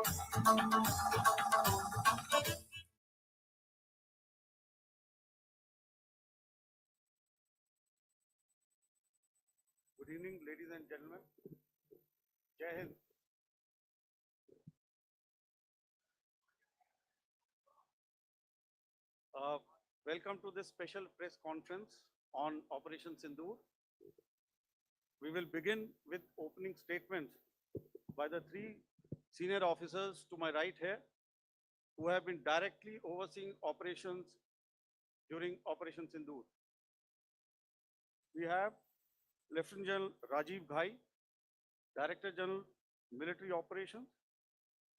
Good evening, ladies and gentlemen. Jai Hind. Welcome to this special press conference on Operation Sindoor. We will begin with opening statements by the three senior officers to my right here, who have been directly overseeing operations during Operation Sindoor. We have Lieutenant General Rajiv Ghai, Director General Military Operations,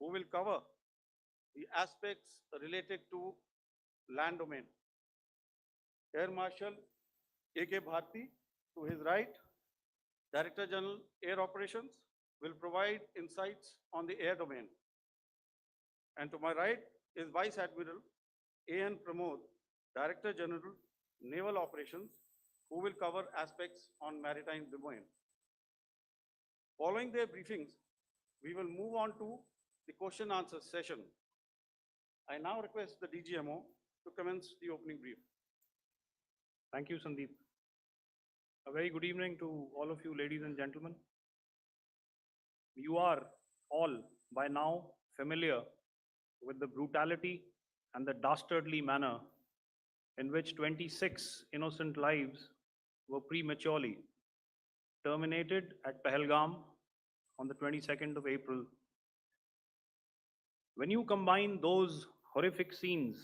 who will cover the aspects related to land domain. Air Marshal A.K. Bharti, to his right, Director General Air Operations, will provide insights on the air domain. And to my right is Vice Admiral A.N. Pramod, Director General Naval Operations, who will cover aspects on maritime domain. Following their briefings, we will move on to the question answer session. I now request the DGMO to commence the opening brief. Thank you, Sandeep. A very good evening to all of you, ladies and gentlemen. You are all by now familiar with the brutality and the dastardly manner in which 26 innocent lives were prematurely terminated at Pahalgam on the 22nd of April. When you combine those horrific scenes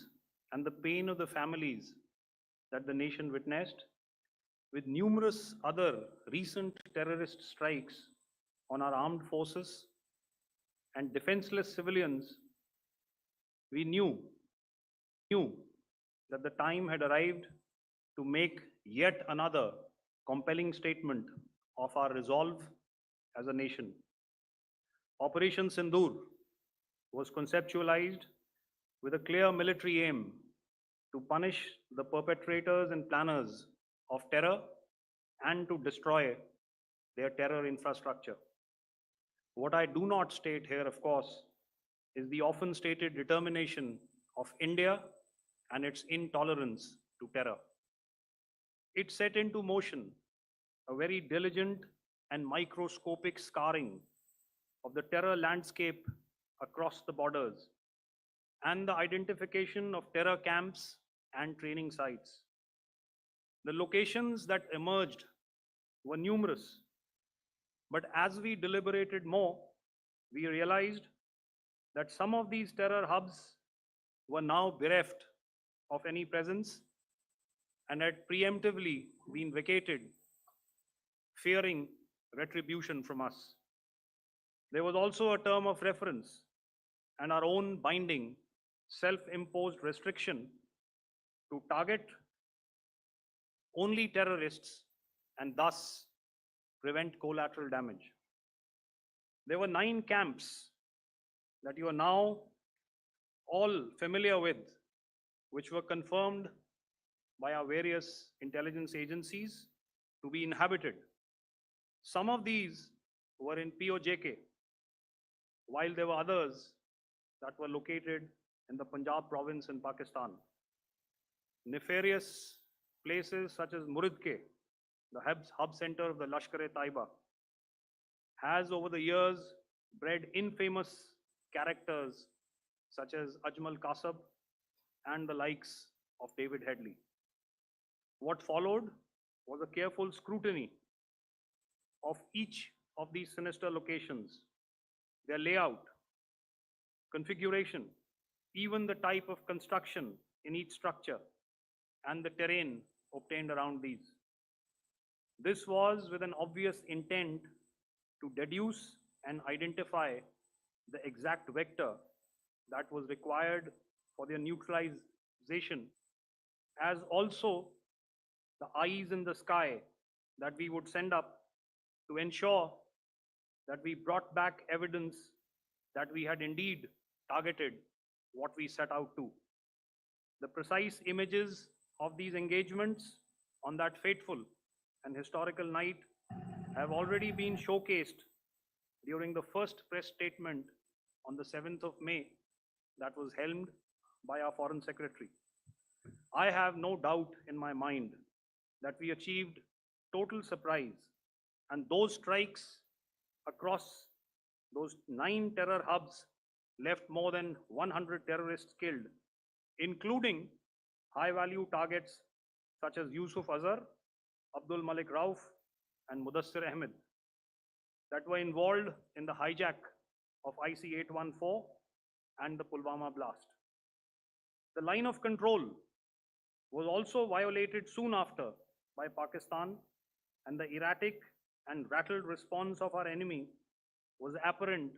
and the pain of the families that the nation witnessed with numerous other recent terrorist strikes on our armed forces and defenseless civilians, we knew that the time had arrived to make yet another compelling statement of our resolve as a nation. Operation Sindoor was conceptualized with a clear military aim to punish the perpetrators and planners of terror and to destroy their terror infrastructure. What I do not state here, of course, is the often stated determination of India and its intolerance to terror. It set into motion a very diligent and microscopic scarring of the terror landscape across the borders and the identification of terror camps and training sites. The locations that emerged were numerous, but as we deliberated more, we realized that some of these terror hubs were now bereft of any presence and had preemptively been vacated, fearing retribution from us. There was also a term of reference and our own binding self-imposed restriction to target only terrorists and thus prevent collateral damage. There were 9 camps that you are now all familiar with, which were confirmed by our various intelligence agencies to be inhabited. Some of these were in POJK, while there were others that were located in the Punjab province in Pakistan. Nefarious places such as Muridke, the hub center of the Lashkar-e-Taiba, has over the years bred infamous characters such as Ajmal Kasab and the likes of David Headley. What followed was a careful scrutiny of each of these sinister locations, their layout, configuration, even the type of construction in each structure, and the terrain obtained around these. This was with an obvious intent to deduce and identify the exact vector that was required for their neutralization, as also the eyes in the sky that we would send up to ensure that we brought back evidence that we had indeed targeted what we set out to. The precise images of these engagements on that fateful and historical night have already been showcased during the first press statement on the 7th of May that was helmed by our Foreign Secretary. I have no doubt in my mind that we achieved total surprise, and those strikes across those 9 terror hubs left more than 100 terrorists killed, including high-value targets such as Yusuf Azhar, Abdul Malik Rauf, and Mudassir Ahmed that were involved in the hijack of IC-814 and the Pulwama blast. The line of control was also violated soon after by Pakistan, and the erratic and rattled response of our enemy was apparent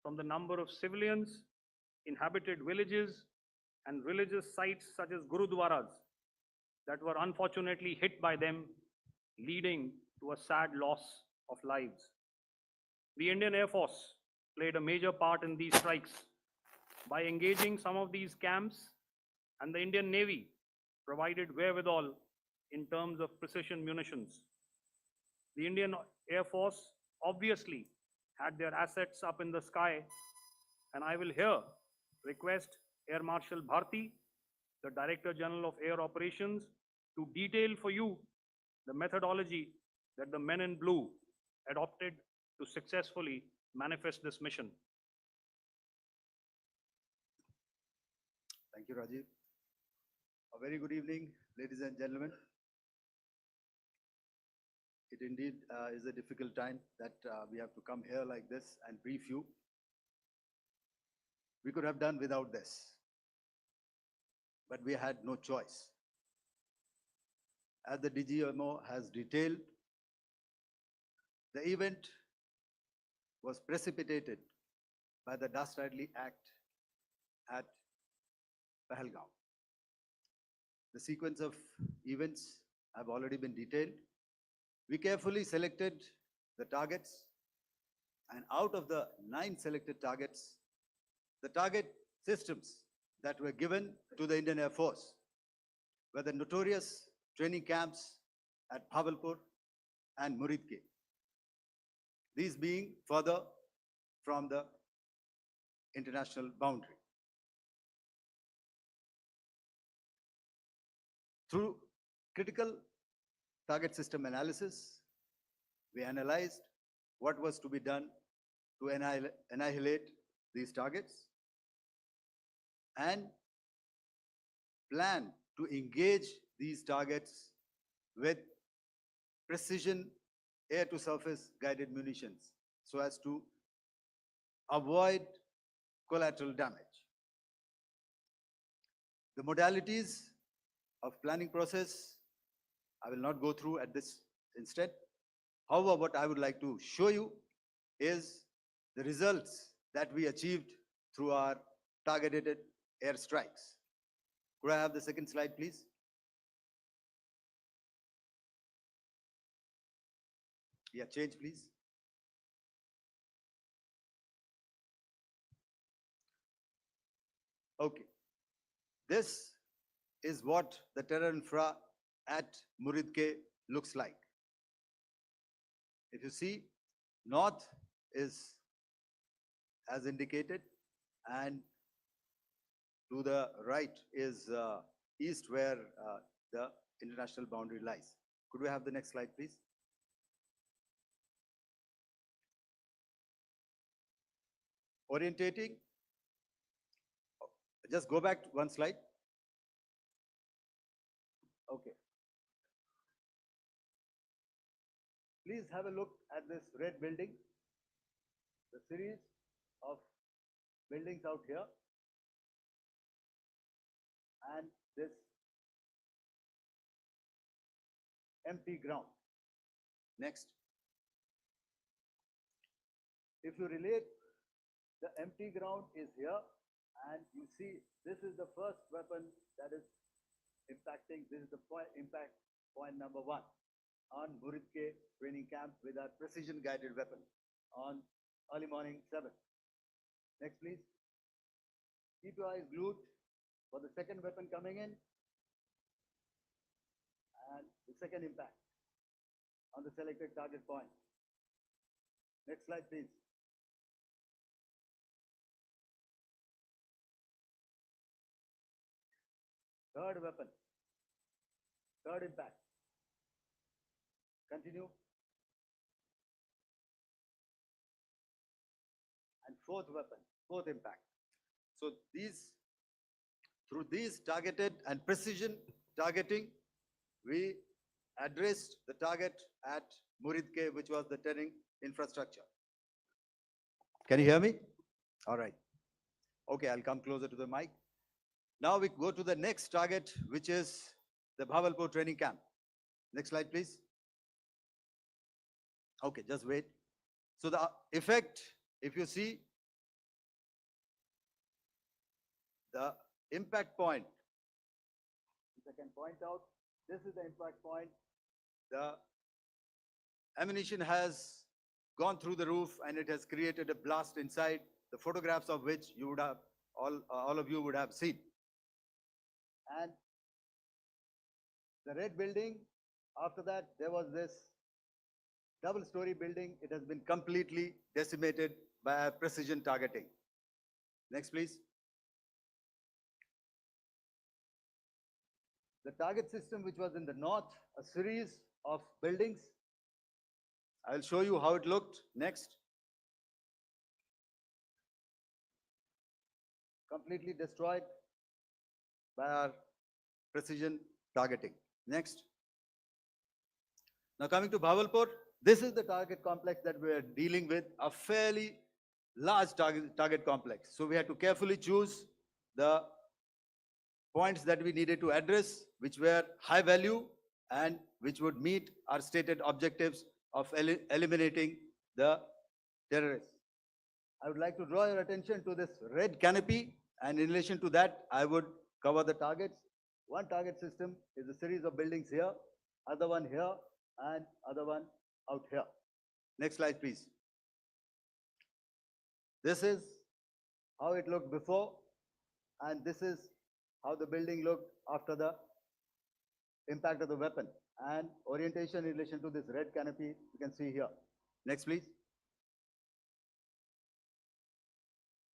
from the number of civilians, inhabited villages, and religious sites such as Gurudwaras that were unfortunately hit by them, leading to a sad loss of lives. The Indian Air Force played a major part in these strikes by engaging some of these camps, and the Indian Navy provided wherewithal in terms of precision munitions. The Indian Air Force obviously had their assets up in the sky, and I will here request Air Marshal Bharti, the Director General of Air Operations, to detail for you the methodology that the men in blue adopted to successfully manifest this mission. Thank you, Rajiv. A very good evening, ladies and gentlemen. It indeed is a difficult time that we have to come here like this and brief you. We could have done without this, but we had no choice. As the DGMO has detailed, the event was precipitated by the dastardly act at Pahalgaon. The sequence of events have already been detailed. We carefully selected the targets, and out of the 9 selected targets, the target systems that were given to the Indian Air Force were the notorious training camps at Bhavalpur and Muridke. These being further from the international boundary. Through critical target system analysis, we analyzed what was to be done to annihilate these targets and plan to engage these targets with precision air-to-surface guided munitions so as to avoid collateral damage. The modalities of planning process, I will not go through at this instant. However, what I would like to show you is the results that we achieved through our targeted airstrikes. Could I have the second slide, please? Yeah, change, please. Okay. This is what the terror infra at Muridke looks like. If you see, north is as indicated, and to the right is east, where the international boundary lies. Could we have the next slide, please? Orientating. Just go back one slide. Okay. Please have a look at this red building, the series of buildings out here, and this empty ground. Next. If you relate, the empty ground is here, and you see this is the first weapon that is impacting. This is the impact point number 1 on Muridke training camp with our precision guided weapon on early morning 7. Next, please. Keep your eyes glued for the second weapon coming in and the second impact on the selected target point. Next slide, please. third weapon, third impact. Continue. And fourth weapon, fourth impact. So through these targeted and precision targeting, we addressed the target at Muridke, which was the turning infrastructure. Can you hear me? All right. Okay, I'll come closer to the mic. Now we go to the next target, which is the Bhavalpur training camp. Next slide, please. Okay, just wait. So the effect, if you see, the impact point, if I can point out, this is the impact point. The ammunition has gone through the roof and it has created a blast inside, the photographs of which you would have, all of you would have seen. And the red building, after that, there was this double-story building. It has been completely decimated by precision targeting. Next, please. The target system, which was in the north, a series of buildings. I will show you how it looked. Next. Completely destroyed by our precision targeting. Next. Now coming to Bhavalpur, this is the target complex that we are dealing with, a fairly large target complex. So we had to carefully choose the points that we needed to address, which were high value and which would meet our stated objectives of eliminating the terrorists. I would like to draw your attention to this red canopy, and in relation to that, I would cover the targets. One target system is a series of buildings here, other one here, and other one out here. Next slide, please. This is how it looked before, and this is how the building looked after the impact of the weapon. And orientation in relation to this red canopy, you can see here. Next, please.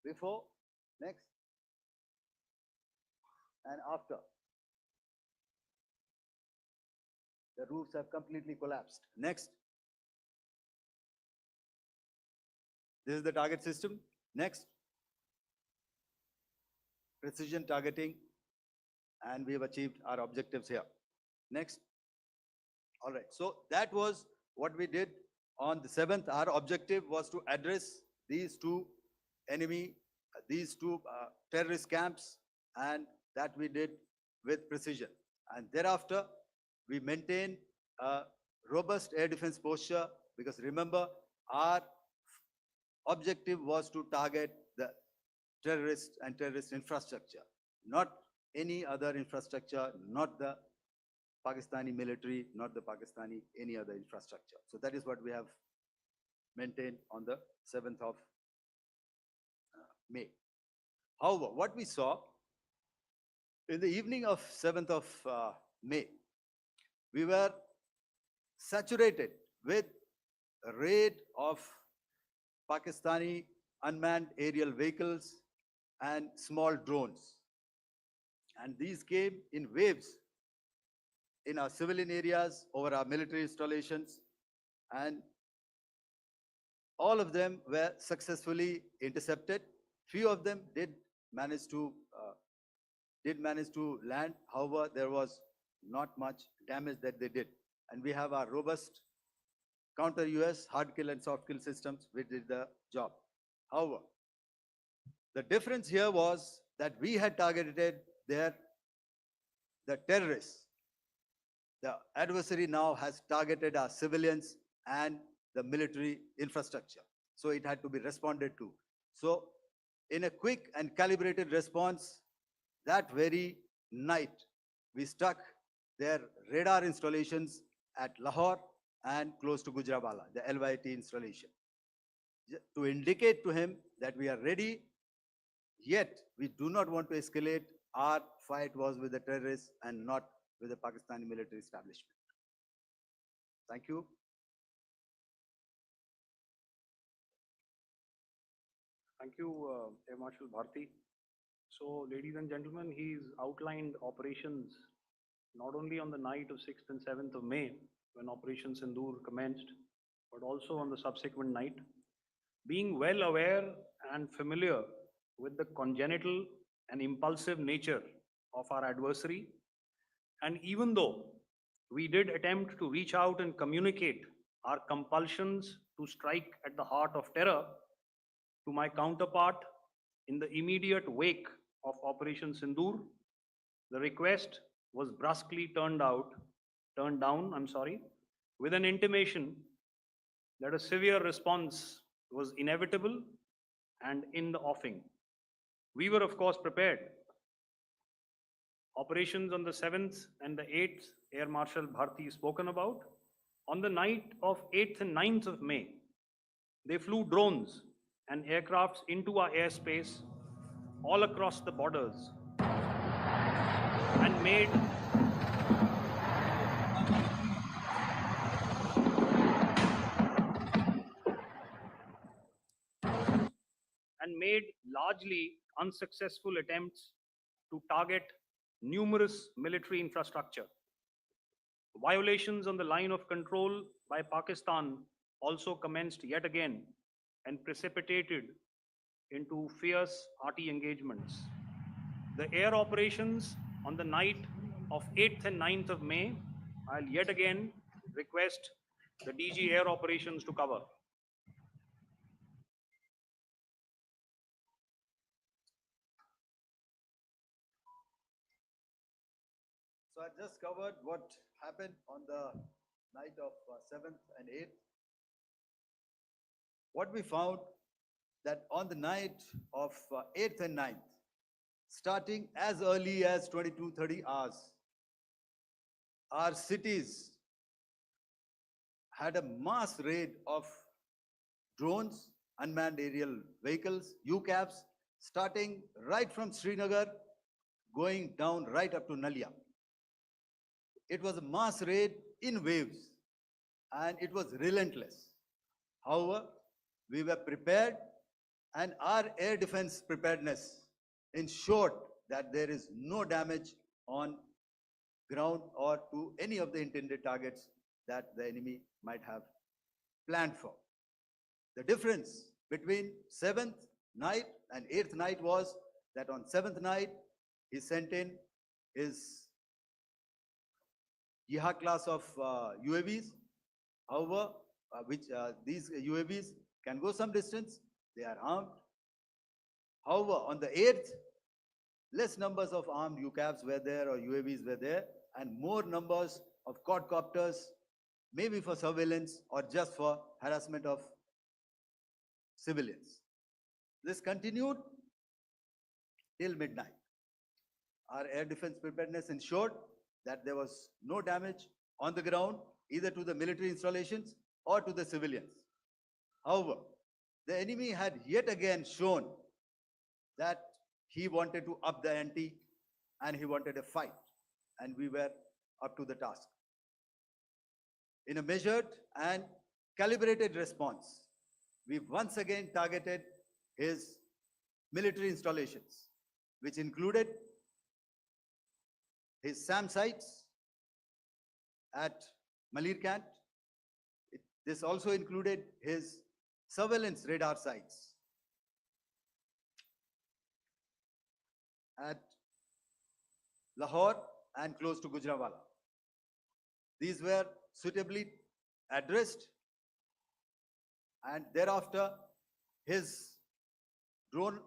Before, next, and after. The roofs have completely collapsed. Next. This is the target system. Next. Precision targeting, and we have achieved our objectives here. Next. All right, so that was what we did on the 7th. Our objective was to address these two terrorist camps, and that we did with precision. And thereafter, we maintained a robust air defense posture, because remember, our objective was to target the terrorists and terrorist infrastructure, not any other infrastructure, not the Pakistani military, not the Pakistani any other infrastructure. So that is what we have maintained on the 7th of May. However, what we saw in the evening of 7th of May, we were saturated with a raid of Pakistani unmanned aerial vehicles and small drones. And these came in waves in our civilian areas, over our military installations, and all of them were successfully intercepted. Few of them did manage to land. However, there was not much damage that they did. And we have our robust counter-US hard kill and soft kill systems which did the job. However, the difference here was that we had targeted the terrorists. The adversary now has targeted our civilians and the military infrastructure. So it had to be responded to. So in a quick and calibrated response, that very night, we struck their radar installations at Lahore and close to Gujranwala, the LYT installation, to indicate to him that we are ready, yet we do not want to escalate. Our fight was with the terrorists and not with the Pakistani military establishment. Thank you. Thank you, Air Marshal Bharti. So, ladies and gentlemen, he's outlined operations not only on the night of 6th and 7th of May, when Operation Sindoor commenced, but also on the subsequent night. Being well aware and familiar with the congenital and impulsive nature of our adversary, and even though we did attempt to reach out and communicate our compulsions to strike at the heart of terror to my counterpart in the immediate wake of Operation Sindoor, the request was brusquely turned down, with an intimation that a severe response was inevitable and in the offing. We were, of course, prepared. Operations on the 7th and the 8th, Air Marshal Bharti spoken about. On the night of 8th and 9th of May, they flew drones and aircrafts into our airspace all across the borders and made largely unsuccessful attempts to target numerous military infrastructure. Violations on the line of control by Pakistan also commenced yet again and precipitated into fierce arty engagements. The air operations on the night of 8th and 9th of May, I'll yet again request the DG Air Operations to cover. So I just covered what happened on the night of 7th and 8th. What we found that on the night of 8th and 9th, starting as early as 22:30 hours, our cities had a mass raid of drones, unmanned aerial vehicles, UCAVs, starting right from Srinagar, going down right up to Nalia. It was a mass raid in waves, and it was relentless. However, we were prepared, and our air defense preparedness ensured that there is no damage on ground or to any of the intended targets that the enemy might have planned for. The difference between 7th night and 8th night was that on 7th night, he sent in his Yeha class of UAVs. However, these UAVs can go some distance, they are armed. However, on the 8th, less numbers of armed UCAVs were there or UAVs were there, and more numbers of quadcopters, maybe for surveillance or just for harassment of civilians. This continued till midnight. Our air defense preparedness ensured that there was no damage on the ground, either to the military installations or to the civilians. However, the enemy had yet again shown that he wanted to up the ante and he wanted a fight, and we were up to the task. In a measured and calibrated response, we once again targeted his military installations, which included his SAM sites at Malirkant. This also included his surveillance radar sites at Lahore and close to Gujranwala. These were suitably addressed, and thereafter his drone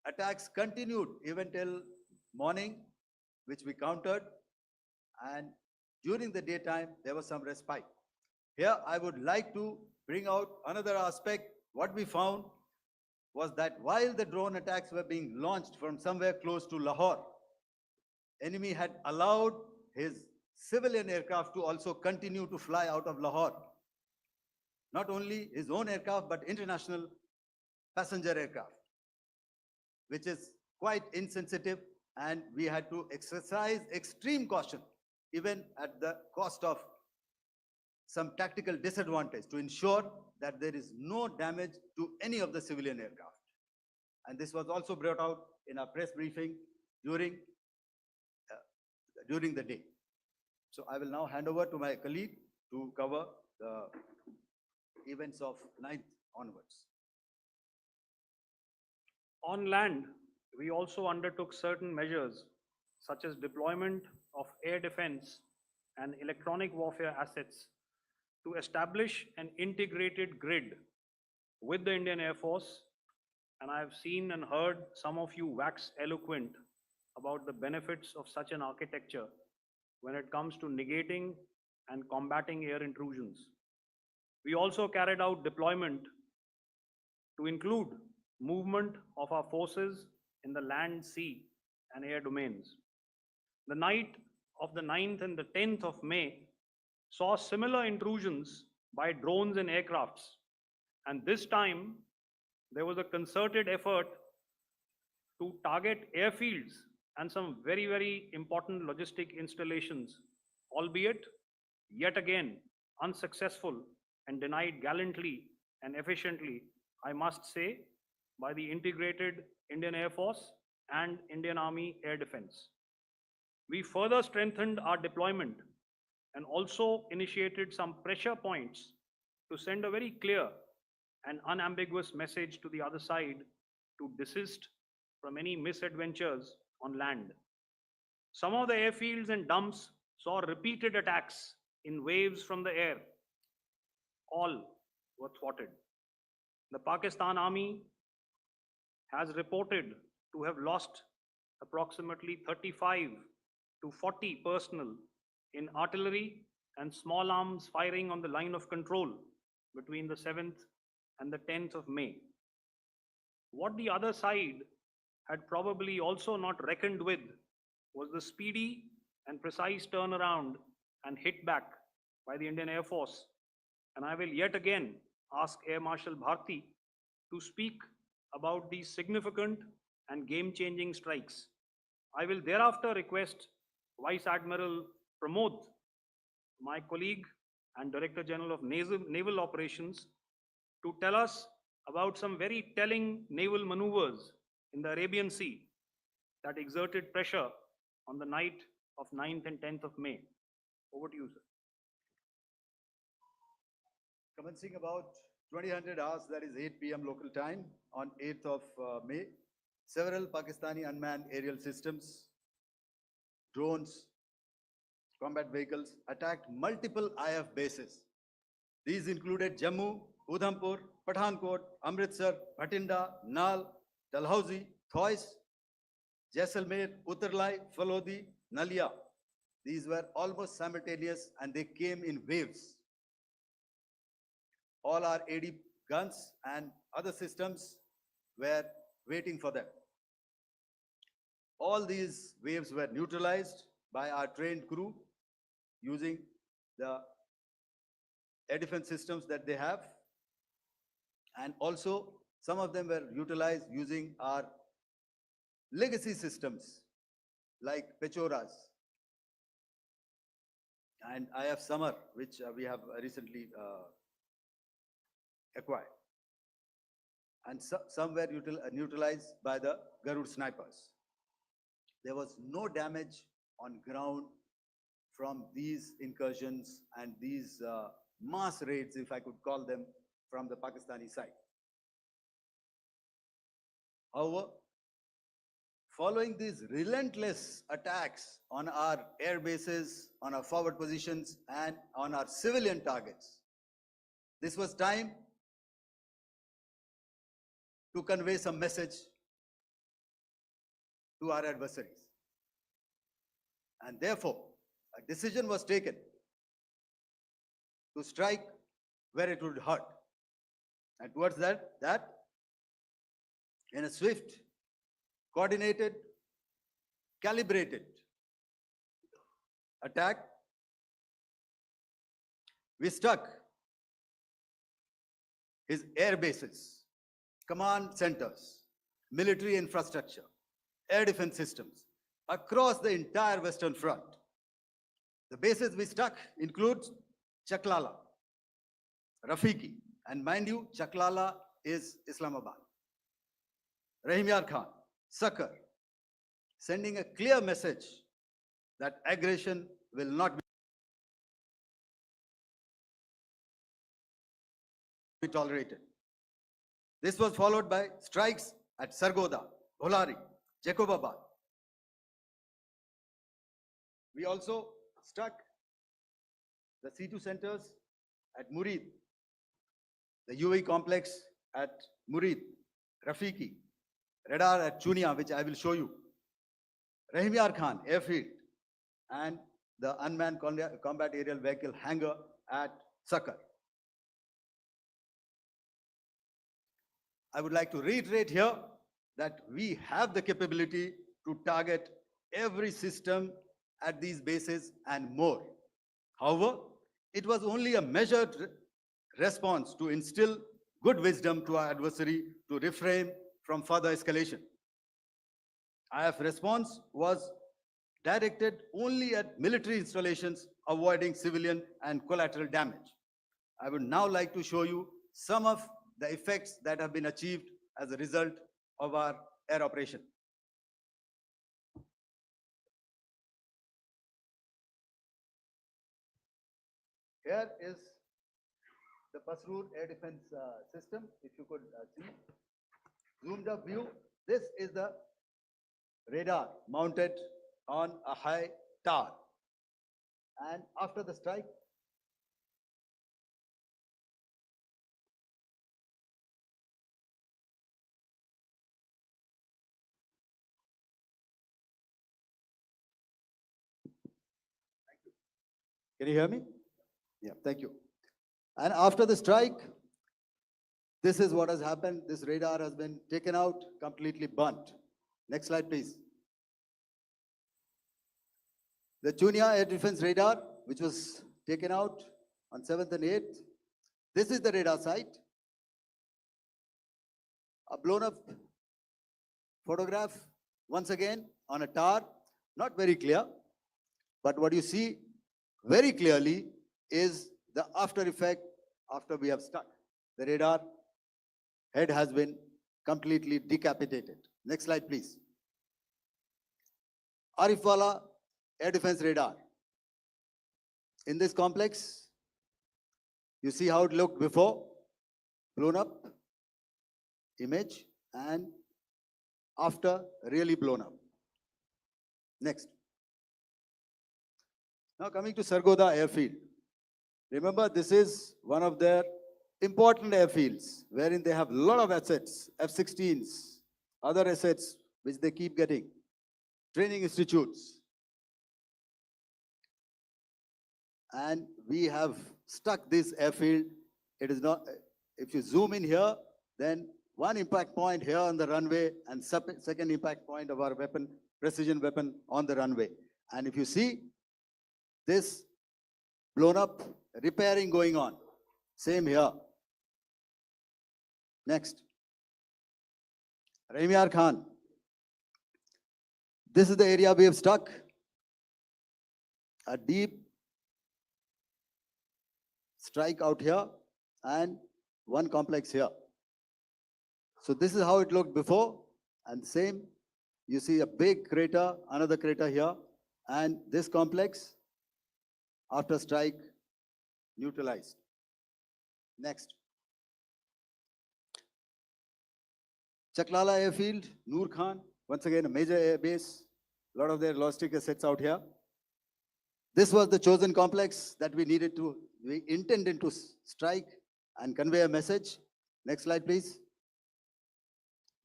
attacks continued even till morning, which we countered, and during the daytime there was some respite. Here I would like to bring out another aspect. What we found was that while the drone attacks were being launched from somewhere close to Lahore, enemy had allowed his civilian aircraft to also continue to fly out of Lahore. Not only his own aircraft, but international passenger aircraft, which is quite insensitive, and we had to exercise extreme caution, even at the cost of some tactical disadvantage, to ensure that there is no damage to any of the civilian aircraft. And this was also brought out in a press briefing during, during the day. So I will now hand over to my colleague to cover the events of 9th onwards. On land, we also undertook certain measures such as deployment of air defense and electronic warfare assets to establish an integrated grid with the Indian Air Force. And I have seen and heard some of you wax eloquent about the benefits of such an architecture when it comes to negating and combating air intrusions. We also carried out deployment to include movement of our forces in the land, sea, and air domains. The night of the 9th and the 10th of May saw similar intrusions by drones and aircrafts. And this time, there was a concerted effort to target airfields and some very, very important logistic installations, albeit yet again unsuccessful and denied gallantly and efficiently, I must say, by the integrated Indian Air Force and Indian Army Air Defense. We further strengthened our deployment and also initiated some pressure points to send a very clear and unambiguous message to the other side to desist from any misadventures on land. Some of the airfields and dumps saw repeated attacks in waves from the air. All were thwarted. The Pakistan Army has reported to have lost approximately 35 to 40 personnel in artillery and small arms firing on the line of control between the 7th and the 10th of May. What the other side had probably also not reckoned with was the speedy and precise turnaround and hit back by the Indian Air Force. And I will yet again ask Air Marshal Bharti to speak about these significant and game-changing strikes. I will thereafter request Vice Admiral Pramod, my colleague and Director General of Naval Operations, to tell us about some very telling naval maneuvers in the Arabian Sea that exerted pressure on the night of 9th and 10th of May. Over to you, sir. Commencing about 2000 hours, that is 8 p.m. local time, on 8th of May, several Pakistani unmanned aerial systems, drones, combat vehicles attacked multiple IF bases. These included Jammu, Udhampur, Pathankot, Amritsar, Bhatinda, Nal, Dalhousie, Thois, Jaisalmer, Uttarlai, Falodi, Nalia. These were almost simultaneous and they came in waves. All our AD guns and other systems were waiting for them. All these waves were neutralized by our trained crew using the air defense systems that they have. And also, some of them were utilized using our legacy systems like Pechoras and IF Summer, which we have recently acquired. And some were neutralized by the Garud snipers. There was no damage on ground from these incursions and these mass raids, if I could call them, from the Pakistani side. However, following these relentless attacks on our air bases, on our forward positions, and on our civilian targets, this was time to convey some message to our adversaries. And therefore, a decision was taken to strike where it would hurt. And towards that, in a swift, coordinated, calibrated attack, we struck his air bases, command centers, military infrastructure, air defense systems across the entire Western Front. The bases we struck include Chaklala, Rafiki, and mind you, Chaklala is Islamabad. Rahim Yar Khan, Sucker, sending a clear message that aggression will not be tolerated. This was followed by strikes at Sargoda, Bholari, Jacobabad. We also struck the C2 centers at Murid, the UAE complex at Murid, Rafiki, radar at Chunia, which I will show you, Rahim Yar Khan airfield, and the unmanned combat aerial vehicle hangar at Sucker. I would like to reiterate here that we have the capability to target every system at these bases and more. However, it was only a measured response to instill good wisdom to our adversary to refrain from further escalation. IF response was directed only at military installations, avoiding civilian and collateral damage. I would now like to show you some of the effects that have been achieved as a result of our air operation. Here is the Pasroor air defense system. If you could see, zoomed up view. This is the radar mounted on a high tower. And after the strike, can you hear me? Yeah, thank you. And after the strike, this is what has happened. This radar has been taken out, completely burnt. Next slide, please. The Chunia air defense radar, which was taken out on 7th and 8th. This is the radar site. A blown up photograph, once again, on a tower. Not very clear, but what you see very clearly is the after effect after we have stuck. The radar head has been completely decapitated. Next slide, please. Arifwala air defense radar. In this complex, you see how it looked before, blown up image, and after really blown up. Next. Now coming to Sargoda airfield. Remember, this is one of their important airfields wherein they have a lot of assets, F-16s, other assets which they keep getting, training institutes. And we have stuck this airfield. It is not, if you zoom in here, then one impact point here on the runway and second impact point of our weapon, precision weapon on the runway. And if you see this blown up, repairing going on, same here. Next. Rahim Yar Khan. This is the area we have struck. A deep strike out here and one complex here. So this is how it looked before, and same, you see a big crater, another crater here, and this complex after strike neutralized. Next. Chaklala airfield, Noor Khan, once again a major air base, a lot of their logistic assets out here. This was the chosen complex that we intended to strike and convey a message. Next slide, please.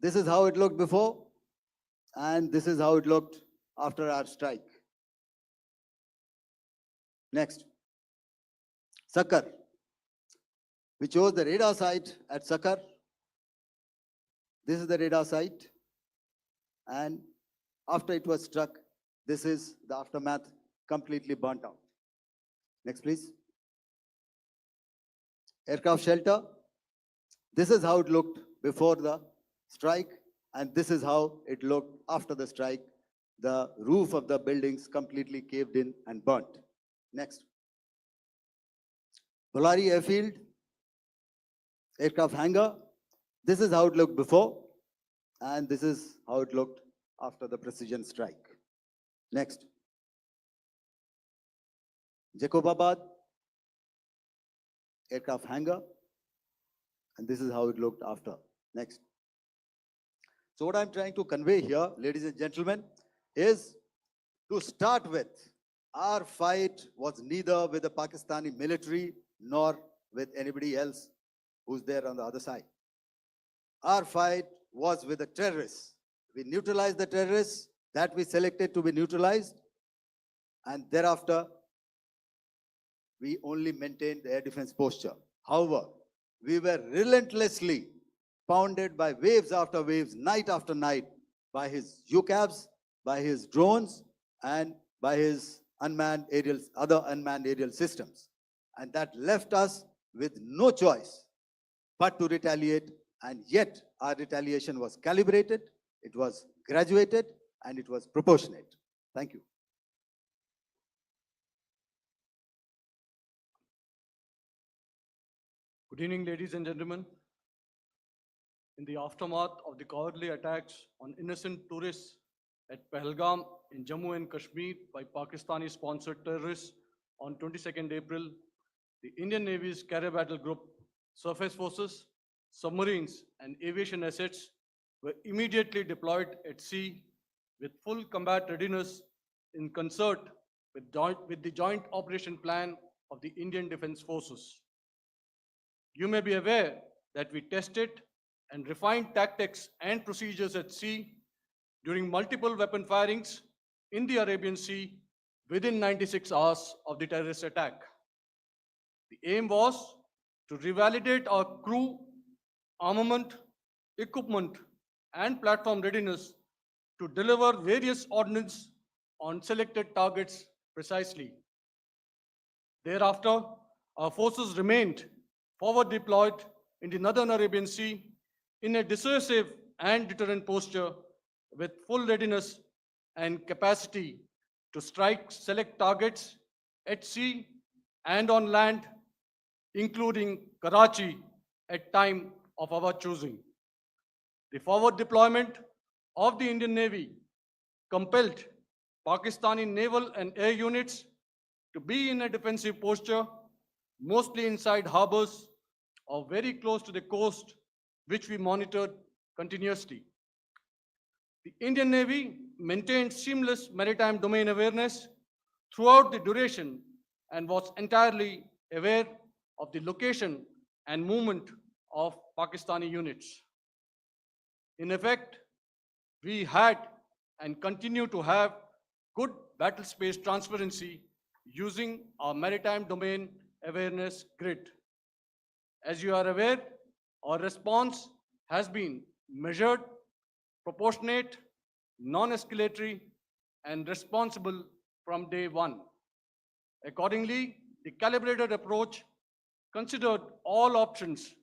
This is how it looked before, and this is how it looked after our strike. Next. Sucker. We chose the radar site at Sucker. This is the radar site. And after it was struck, this is the aftermath, completely burnt out. Next, please. Aircraft shelter. This is how it looked before the strike, and this is how it looked after the strike. The roof of the buildings completely caved in and burnt. Next. Bholari airfield, aircraft hangar. This is how it looked before, And this is how it looked after the precision strike. Next. Jacobabad aircraft hangar. And this is how it looked after. Next. So what I'm trying to convey here, ladies and gentlemen, is to start with, our fight was neither with the Pakistani military nor with anybody else who's there on the other side. Our fight was with the terrorists. We neutralized the terrorists that we selected to be neutralized, and thereafter, we only maintained the air defense posture. However, we were relentlessly pounded by waves after waves, night after night, by his UCAVs, by his drones, and by his other unmanned aerial systems. And that left us with no choice but to retaliate, and yet our retaliation was calibrated, it was graduated, and it was proportionate. Thank you. Good evening, ladies and gentlemen. In the aftermath of the cowardly attacks on innocent tourists at Pahalgam in Jammu and Kashmir by Pakistani-sponsored terrorists on 22nd April, the Indian Navy's Carrier Battle Group, surface forces, submarines, and aviation assets were immediately deployed at sea with full combat readiness in concert with the Joint Operation Plan of the Indian Defence Forces. You may be aware that we tested and refined tactics and procedures at sea during multiple weapon firings in the Arabian Sea within 96 hours of the terrorist attack. The aim was to revalidate our crew, armament, equipment, and platform readiness to deliver various ordnance on selected targets precisely. Thereafter, our forces remained forward deployed in the Northern Arabian Sea in a dissuasive and deterrent posture with full readiness and capacity to strike select targets at sea and on land, including Karachi at time of our choosing. The forward deployment of the Indian Navy compelled Pakistani naval and air units to be in a defensive posture, mostly inside harbors or very close to the coast, which we monitored continuously. The Indian Navy maintained seamless maritime domain awareness throughout the duration and was entirely aware of the location and movement of Pakistani units. In effect, we had and continue to have good battle space transparency using our maritime domain awareness grid. As you are aware, our response has been measured, proportionate, non-escalatory, and responsible from day one. Accordingly, the calibrated approach considered all options,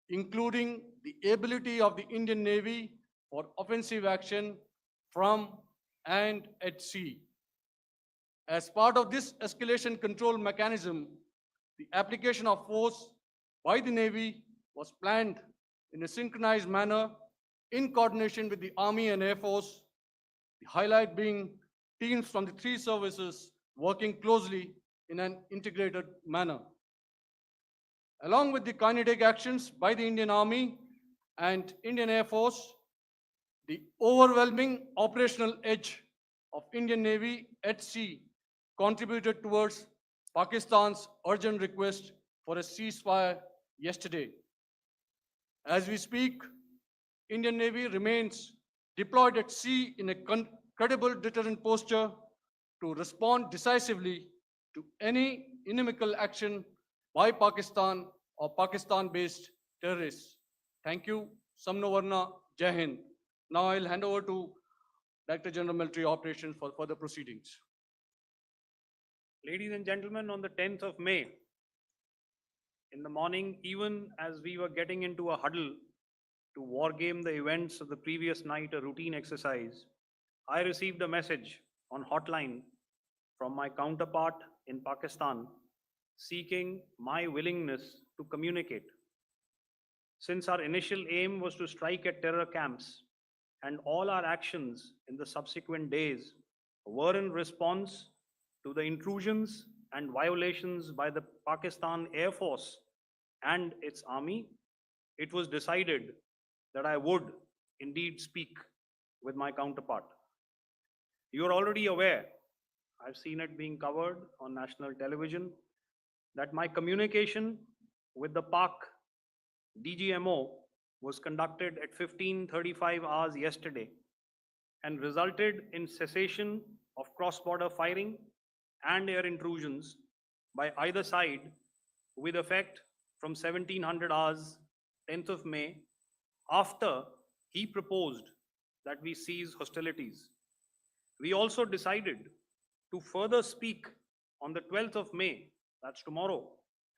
including the ability of the Indian Navy for offensive action from and at sea. As part of this escalation control mechanism, the application of force by the Navy was planned in a synchronized manner in coordination with the Army and Air Force, the highlight being teams from the three services working closely in an integrated manner. Along with the kinetic actions by the Indian Army and Indian Air Force, the overwhelming operational edge of Indian Navy at sea contributed towards Pakistan's urgent request for a ceasefire yesterday. As we speak, Indian Navy remains deployed at sea in a credible deterrent posture to respond decisively to any inimical action by Pakistan or Pakistan-based terrorists. Thank you. Samno Varna, Jai Hind. Now I'll hand over to Director General Military Operations for further proceedings. Ladies and gentlemen, on the 10th of May, in the morning, even as we were getting into a huddle to wargame the events of the previous night, a routine exercise, I received a message on hotline from my counterpart in Pakistan seeking my willingness to communicate. Since our initial aim was to strike at terror camps and all our actions in the subsequent days were in response to the intrusions and violations by the Pakistan Air Force and its army, it was decided that I would indeed speak with my counterpart. You are already aware, I've seen it being covered on national television, that my communication with the Pak DGMO was conducted at 15:35 hours yesterday and resulted in cessation of cross-border firing and air intrusions by either side with effect from 1700 hours 10th of May, after he proposed that we cease hostilities. We also decided to further speak on the 12th of May, that's tomorrow,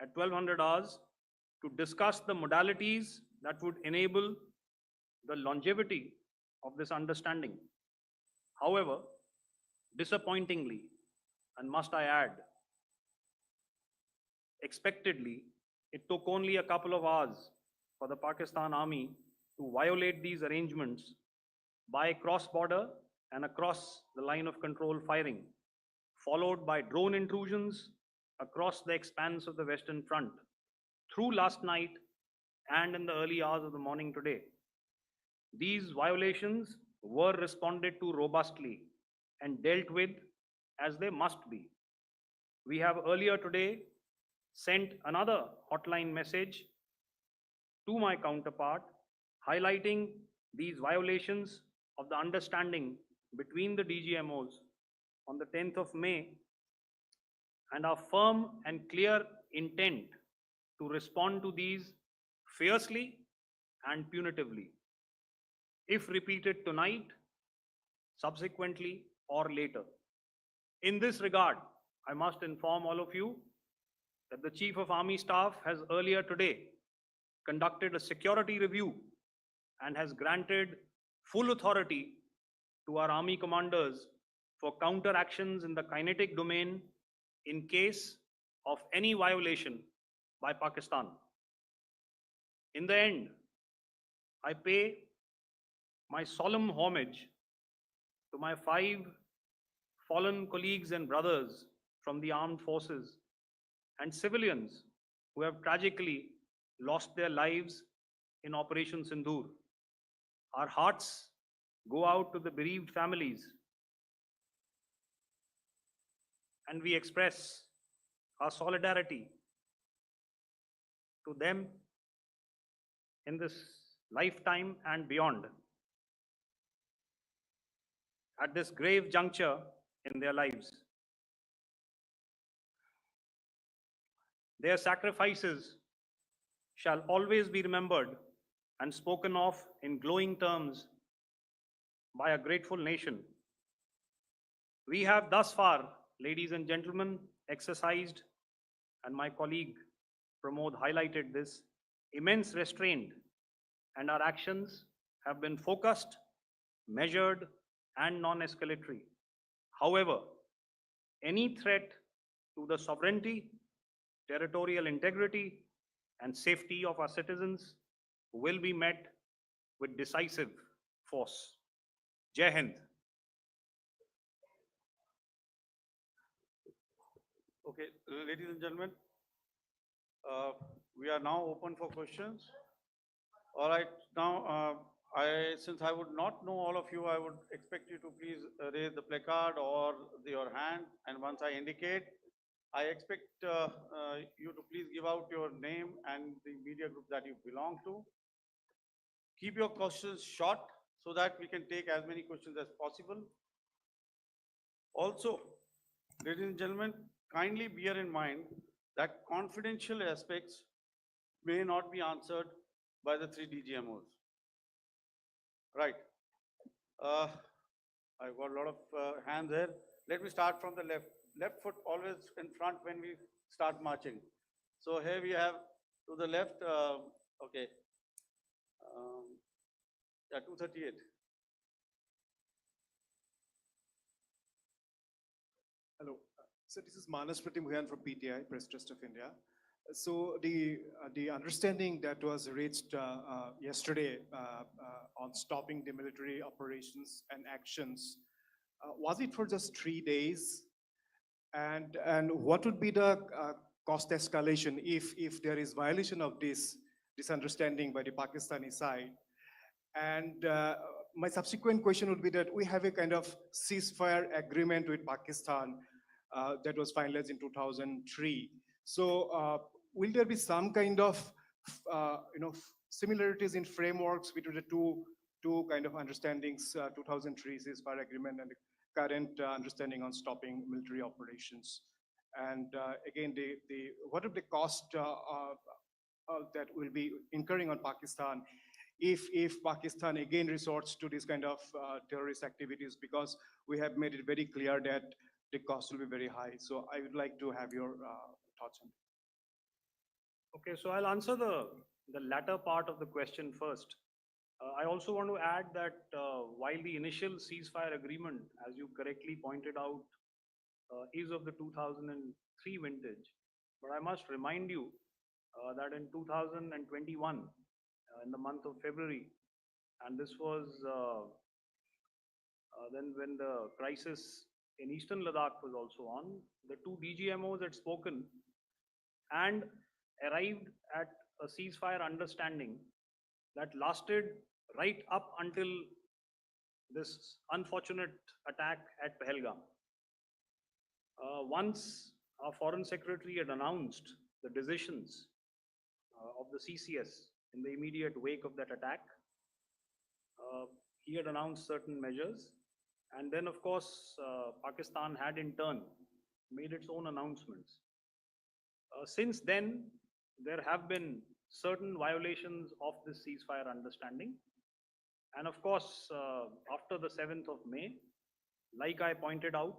at 1200 hours, to discuss the modalities that would enable the longevity of this understanding. However, disappointingly, and must I add, expectedly, it took only a couple of hours for the Pakistan Army to violate these arrangements by cross-border and across the line of control firing, followed by drone intrusions across the expanse of the Western Front through last night and in the early hours of the morning today. These violations were responded to robustly and dealt with as they must be. We have earlier today sent another hotline message to my counterpart highlighting these violations of the understanding between the DGMOs on the 10th of May and our firm and clear intent to respond to these fiercely and punitively, if repeated tonight, subsequently, or later. In this regard, I must inform all of you that the Chief of Army Staff has earlier today conducted a security review and has granted full authority to our Army commanders for counter actions in the kinetic domain in case of any violation by Pakistan. In the end, I pay my solemn homage to my 5 fallen colleagues and brothers from the armed forces and civilians who have tragically lost their lives in Operation Sindoor. Our hearts go out to the bereaved families, and we express our solidarity to them in this lifetime and beyond, at this grave juncture in their lives. Their sacrifices shall always be remembered and spoken of in glowing terms by a grateful nation. We have thus far, ladies and gentlemen, exercised, and my colleague Pramod highlighted this, immense restraint, and our actions have been focused, measured, and non-escalatory. However, any threat to the sovereignty, territorial integrity, and safety of our citizens will be met with decisive force. Jai Hind. Okay, ladies and gentlemen, we are now open for questions. All right, now since I would not know all of you, I would expect you to please raise the placard or your hand, and once I indicate, I expect you to please give out your name and the media group that you belong to. Keep your questions short so that we can take as many questions as possible. Also, ladies and gentlemen, kindly bear in mind that confidential aspects may not be answered by the 3 DGMOs. Right. I've got a lot of hands here. Let me start from the left. Left foot always in front when we start marching. So here we have to the left, okay, yeah, 238. Hello. So this is Manas Pratimugyan from PTI, Press Trust of India. So the understanding that was reached yesterday on stopping the military operations and actions, was it for just 3 days? And what would be the cost escalation if there is violation of this understanding by the Pakistani side? And my subsequent question would be that we have a kind of ceasefire agreement with Pakistan that was finalized in 2003. So will there be some kind of similarities in frameworks between the two kind of understandings, 2003 ceasefire agreement and the current understanding on stopping military operations? And again, what would the cost that will be incurring on Pakistan if Pakistan again resorts to this kind of terrorist activities, because we have made it very clear that the cost will be very high. So I would like to have your thoughts on it. Okay, so I'll answer the latter part of the question first. I also want to add that while the initial ceasefire agreement, as you correctly pointed out, is of the 2003 vintage, but I must remind you that in 2021, in the month of February, and this was then when the crisis in Eastern Ladakh was also on, the two DGMOs had spoken and arrived at a ceasefire understanding that lasted right up until this unfortunate attack at Pahalgam. Once our Foreign Secretary had announced the decisions of the CCS in the immediate wake of that attack, he had announced certain measures. And then, of course, Pakistan had in turn made its own announcements. Since then, there have been certain violations of this ceasefire understanding. And of course, after the 7th of May, like I pointed out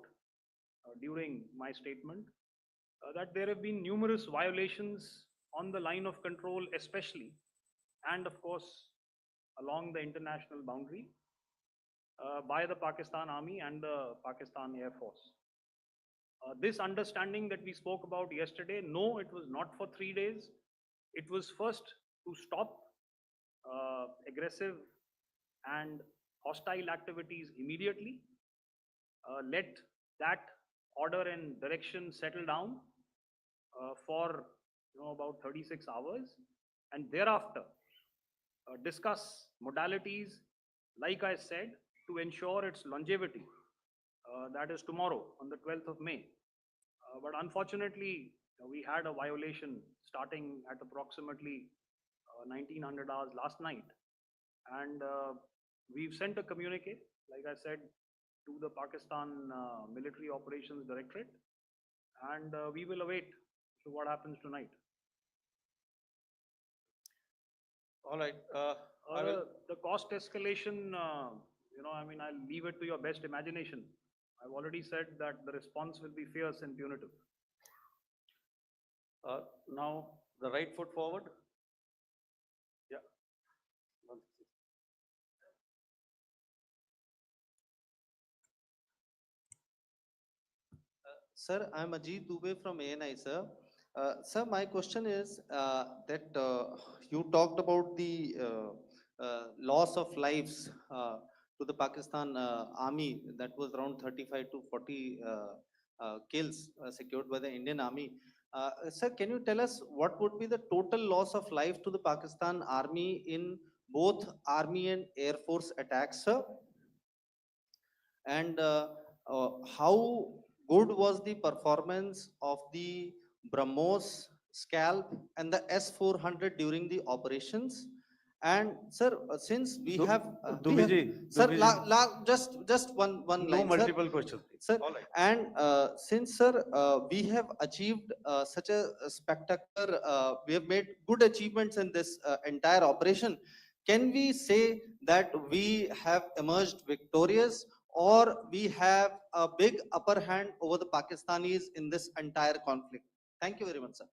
during my statement, that there have been numerous violations on the line of control, especially, and of course, along the international boundary by the Pakistan Army and the Pakistan Air Force. This understanding that we spoke about yesterday, no, it was not for 3 days. It was first to stop aggressive and hostile activities immediately, let that order and direction settle down for about 36 hours, and thereafter discuss modalities, like I said, to ensure its longevity. That is tomorrow on the 12th of May. But unfortunately, we had a violation starting at approximately 1900 hours last night. And we've sent a communique, like I said, to the Pakistan Military Operations Directorate, and we will await what happens tonight. All right. I will, The cost escalation, I mean, I'll leave it to your best imagination. I've already said that the response will be fierce and punitive. now, the right foot forward. Yeah. Sir, I'm Ajit Dubey from ANI, sir. Sir, my question is that you talked about the loss of lives to the Pakistan army, that was around 35 to 40 kills secured by the Indian army. Sir, can you tell us what would be the total loss of life to the Pakistan army in both army and air force attacks, sir? And how good was the performance of the BrahMos, Scalp, and the S-400 during the operations? And sir, since we have, sir, just one No line, multiple sir. questions. Sir, All right. and since sir, we have achieved such a spectacular, we have made good achievements in this entire operation. Can we say that we have emerged victorious, or we have a big upper hand over the Pakistanis in this entire conflict? Thank you very much, sir.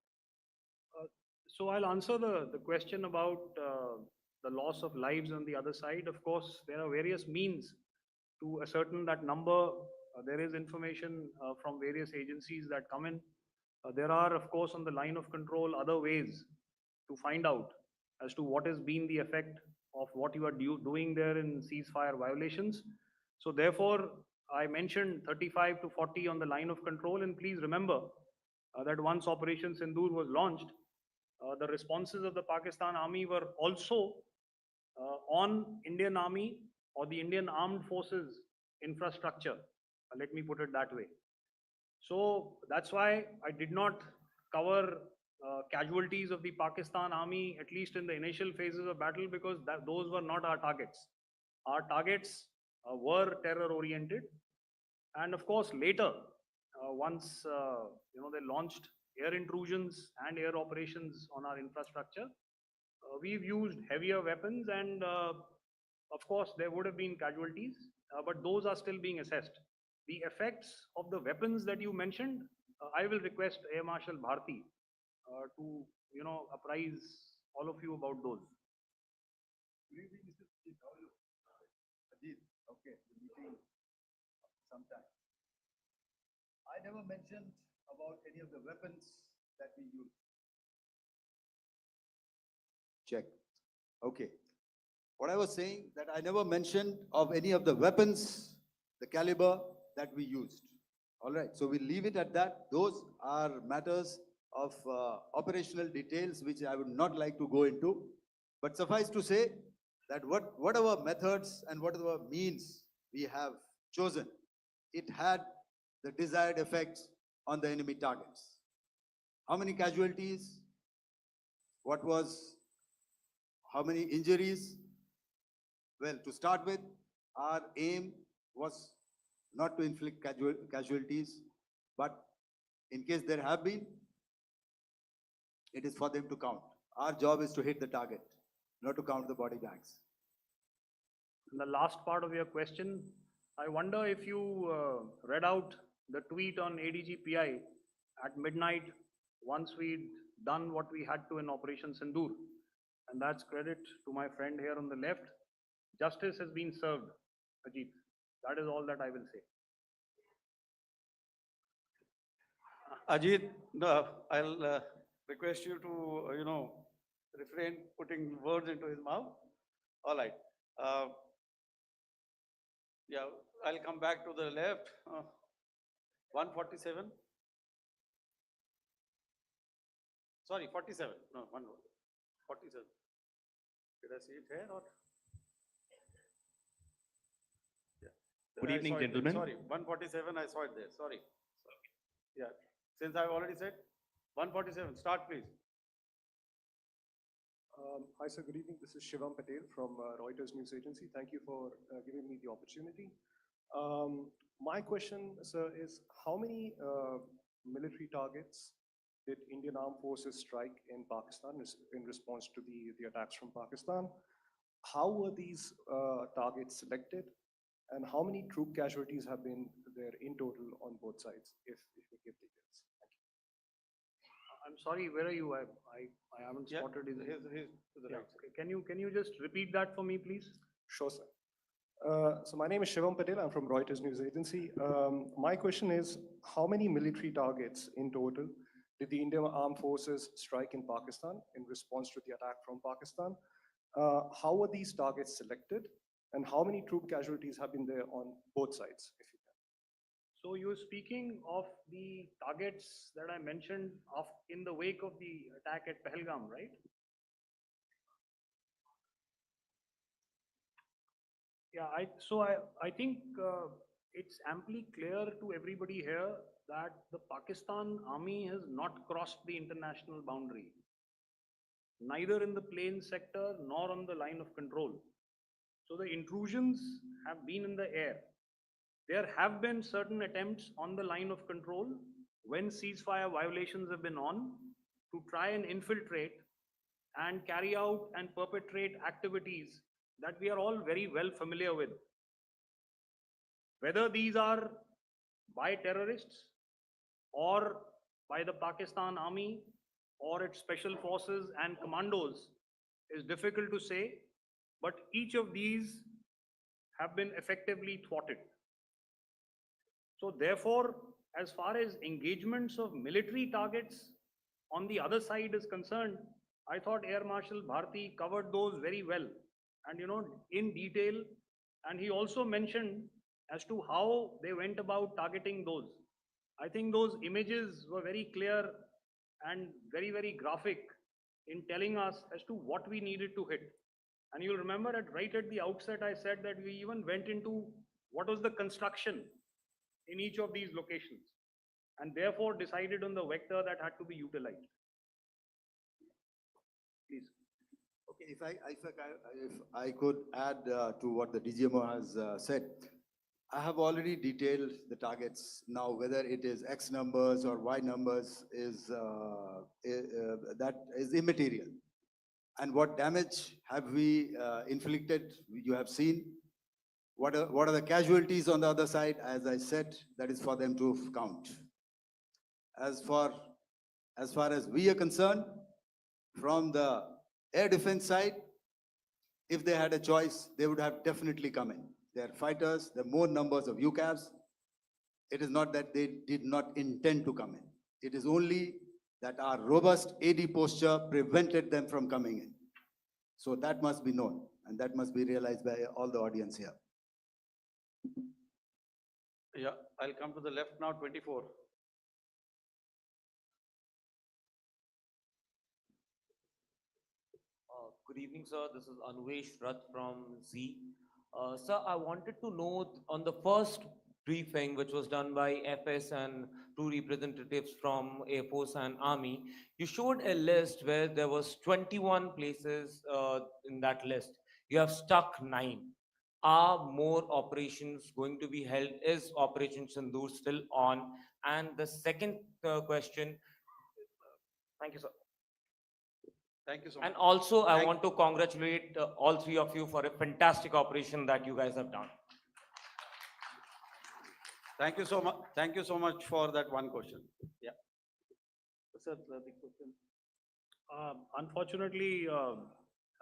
So I'll answer the question about the loss of lives on the other side. Of course, there are various means to ascertain that number. There is information from various agencies that come in. There are, of course, on the line of control, other ways to find out as to what has been the effect of what you are doing there in ceasefire violations. So therefore, I mentioned 35 to 40 on the line of control, and please remember that once Operation Sindoor was launched, the responses of the Pakistan Army were also on Indian Army or the Indian Armed Forces infrastructure. Let me put it that way. So that's why I did not cover casualties of the Pakistan Army, at least in the initial phases of battle, because those were not our targets. Our targets were terror oriented. And of course, later, once they launched air intrusions and air operations on our infrastructure, we've used heavier weapons, and of course, there would have been casualties, but those are still being assessed. The effects of the weapons that you mentioned, I will request Air Marshal Bharti to apprise all of you about those. Good evening, Mr. Chief. How are you? Ajit, okay, the meeting sometime. I never mentioned about any of the weapons that we use. Check. Okay. What I was saying that I never mentioned of any of the weapons, the caliber that we used. All right. So we'll leave it at that. Those are matters of operational details which I would not like to go into. But suffice to say that whatever methods and whatever means we have chosen, it had the desired effects on the enemy targets. How many casualties? How many injuries? Well, to start with, our aim was not to inflict casualties, but in case there have been, it is for them to count. Our job is to hit the target, not to count the body bags. And the last part of your question, I wonder if you read out the tweet on ADGPI at midnight once we'd done what we had to in Operation Sindoor. And that's credit to my friend here on the left. Justice has been served, Ajit. That is all that I will say. Ajit, I'll request you to, refrain putting words into his mouth. All right. Yeah, I'll come back to the left. 147. Sorry, 47. No, 47. Did I see it here or? Yeah. Good I evening, saw it there. gentlemen. Sorry, 147, I saw it there. Sorry. Yeah, since I've already said 147, start please. Hi, sir. Good evening. This is Shivam Patel from Reuters News Agency. Thank you for giving me the opportunity. My question, sir, is how many military targets did Indian Armed Forces strike in Pakistan in response to the attacks from Pakistan? How were these targets selected? And how many troop casualties have been there in total on both sides, if you give details? Thank you. I'm sorry, where are you? I haven't Yeah, spotted his. he's to the Yeah, right. okay. Can you just repeat that for me, please? Sure, sir. So my name is Shivam Patel. I'm from Reuters News Agency. My question is, how many military targets in total did the Indian Armed Forces strike in Pakistan in response to the attack from Pakistan? How were these targets selected? And how many troop casualties have been there on both sides, if you can? So you're speaking of the targets that I mentioned in the wake of the attack at Pahalgam, right? Yeah, I think it's amply clear to everybody here that the Pakistan Army has not crossed the international boundary, neither in the plain sector nor on the line of control. So the intrusions have been in the air. There have been certain attempts on the line of control when ceasefire violations have been on to try and infiltrate and carry out and perpetrate activities that we are all very well familiar with. Whether these are by terrorists or by the Pakistan Army or its special forces and commandos is difficult to say, but each of these have been effectively thwarted. So therefore, as far as engagements of military targets on the other side is concerned, I thought Air Marshal Bharti covered those very well and, in detail. And he also mentioned as to how they went about targeting those. I think those images were very clear and very, very graphic in telling us as to what we needed to hit. And you'll remember right at the outset, I said that we even went into what was the construction in each of these locations, and therefore decided on the vector that had to be utilized. Please. Okay, if I could add to what the DGMO has said, I have already detailed the targets. Now, whether it is X numbers or Y numbers is that is immaterial. And what damage have we inflicted? You have seen. What are the casualties on the other side? As I said, that is for them to count. As far as we are concerned, from the air defense side, if they had a choice, they would have definitely come in. They are fighters, there are more numbers of UCAVs. It is not that they did not intend to come in. It is only that our robust AD posture prevented them from coming in. So that must be known, and that must be realized by all the audience here. Yeah, I'll come to the left now, 24. Good evening, sir. This is Anvesh Rath from Z. Sir, I wanted to know on the first briefing, which was done by FS and two representatives from Air Force and Army, you showed a list where there was 21 places in that list. You have stuck 9. Are more operations going to be held? Is Operation Sindoor still on? And the second question, thank you, sir. Thank you so much. And also, I want to congratulate all three of you for a fantastic operation that you guys have done. Thank you so much. Thank you so much for that one question. Yeah. Sir, the question. Unfortunately,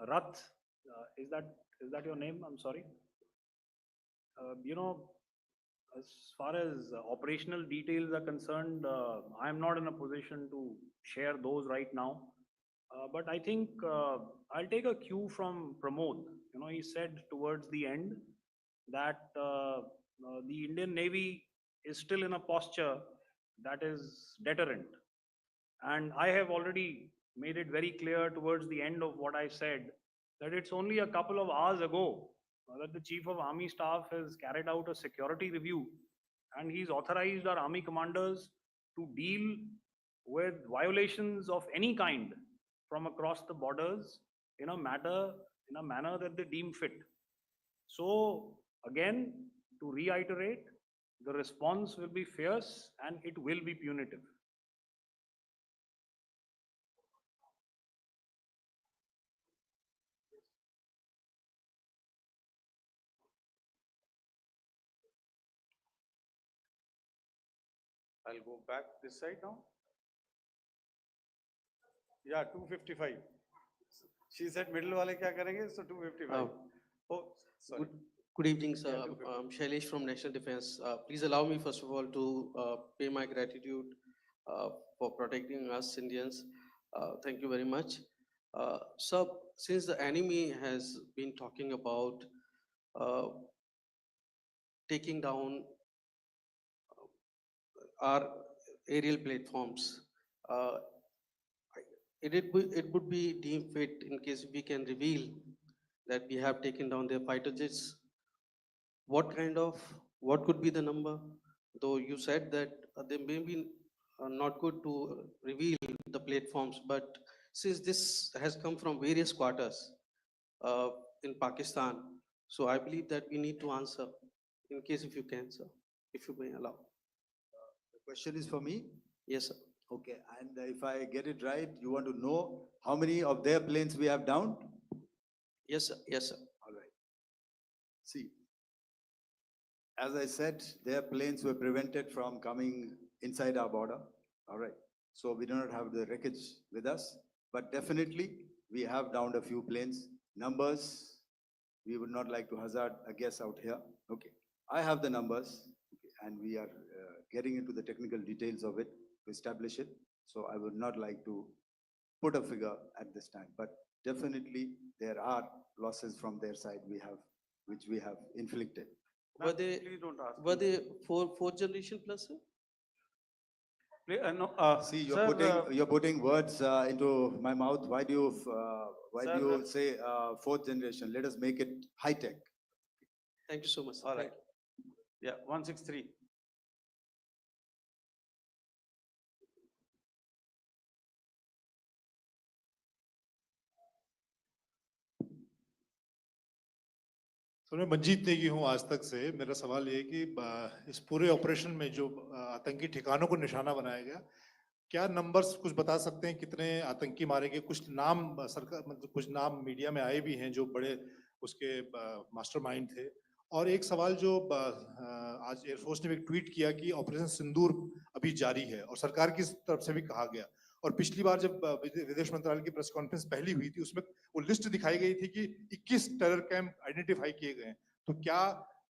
Rath, is that your name? I'm sorry. As far as operational details are concerned, I am not in a position to share those right now. But I think I'll take a cue from Pramod. He said towards the end that the Indian Navy is still in a posture that is deterrent. And I have already made it very clear towards the end of what I said that it's only a couple of hours ago that the Chief of Army Staff has carried out a security review, and he's authorized our army commanders to deal with violations of any kind from across the borders in a manner that they deem fit. So again, to reiterate, the response will be fierce and it will be punitive. I'll go back this side now. Yeah, 255. She said middle wale kya karenge? So 255. Oh, sorry. Good evening, sir. Yeah, 255. I'm Shailesh from National Defense. Please allow me, first of all, to pay my gratitude for protecting us Indians. Thank you very much. Sir, since the enemy has been talking about taking down our aerial platforms, it would be deemed fit in case we can reveal that we have taken down their fighter jets. What could be the number? Though you said that they may be not good to reveal the platforms, but since this has come from various quarters in Pakistan, so I believe that we need to answer in case if you can, sir, if you may allow. The question is for me? Yes, sir. Okay, and if I get it right, you want to know how many of their planes we have downed? Yes, sir. Yes, sir. All right. See, as I said, their planes were prevented from coming inside our border. All right. So we do not have the wreckage with us, but definitely we have downed a few planes. Numbers, we would not like to hazard a guess out here. Okay. I have the numbers, okay, and we are getting into the technical details of it to establish it. So I would not like to put a figure at this time, but definitely there are losses from their side which we have inflicted. Were Ma'am, they, please don't ask were me. they fourth generation plus, sir? No, See, sir, you're putting words into my mouth. Why do Sir, you say fourth generation? Let us make it high tech. Thank you so much, sir. all Thank right. Yeah, 163. तो मैं मंजीत नेगी हूँ आज तक से। मेरा सवाल ये है कि इस पूरे ऑपरेशन में जो आतंकी ठिकानों को निशाना बनाया गया, क्या नंबर्स कुछ बता सकते हैं कितने आतंकी मारे गए? कुछ नाम सरकार मतलब कुछ नाम मीडिया में आए भी हैं जो बड़े उसके मास्टरमाइंड थे। और एक सवाल जो आज एयरफोर्स ने भी ट्वीट किया कि ऑपरेशन सिंदूर अभी जारी है और सरकार की तरफ से भी कहा गया। और पिछली बार जब विदेश मंत्रालय की प्रेस कॉन्फ्रेंस पहली हुई थी उसमें वो लिस्ट दिखाई गई थी कि 21 टेरर कैंप आइडेंटिफाई किए गए हैं। तो क्या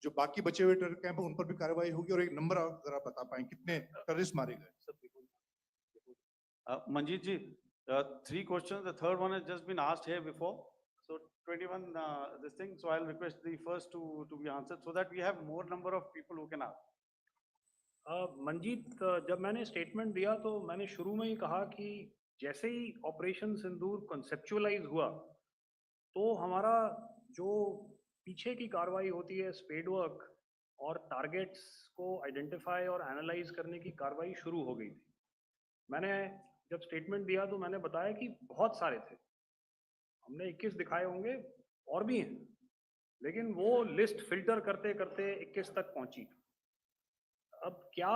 जो बाकी बचे हुए टेरर कैंप उन पर भी कार्रवाई होगी? और एक नंबर अगर आप बता पाएं कितने टेररिस्ट मारे गए? Manjeet ji, 3 questions. The third one has just been asked here before. So 21, this thing. So I'll request the first two to be answered so that we have more number of people who can ask. Manjeet, जब मैंने statement दिया तो मैंने शुरू में ही कहा कि जैसे ही ऑपरेशन सिंदूर कॉन्सेप्चुअलाइज हुआ तो हमारा जो पीछे की कार्रवाई होती है स्पेड वर्क और टारगेट्स को आइडेंटिफाई और एनालाइज करने की कार्रवाई शुरू हो गई थी। मैंने जब स्टेटमेंट दिया तो मैंने बताया कि बहुत सारे थे, हमने 21 दिखाए होंगे और भी हैं, लेकिन वो लिस्ट फिल्टर करते करते 21 तक पहुंची। अब क्या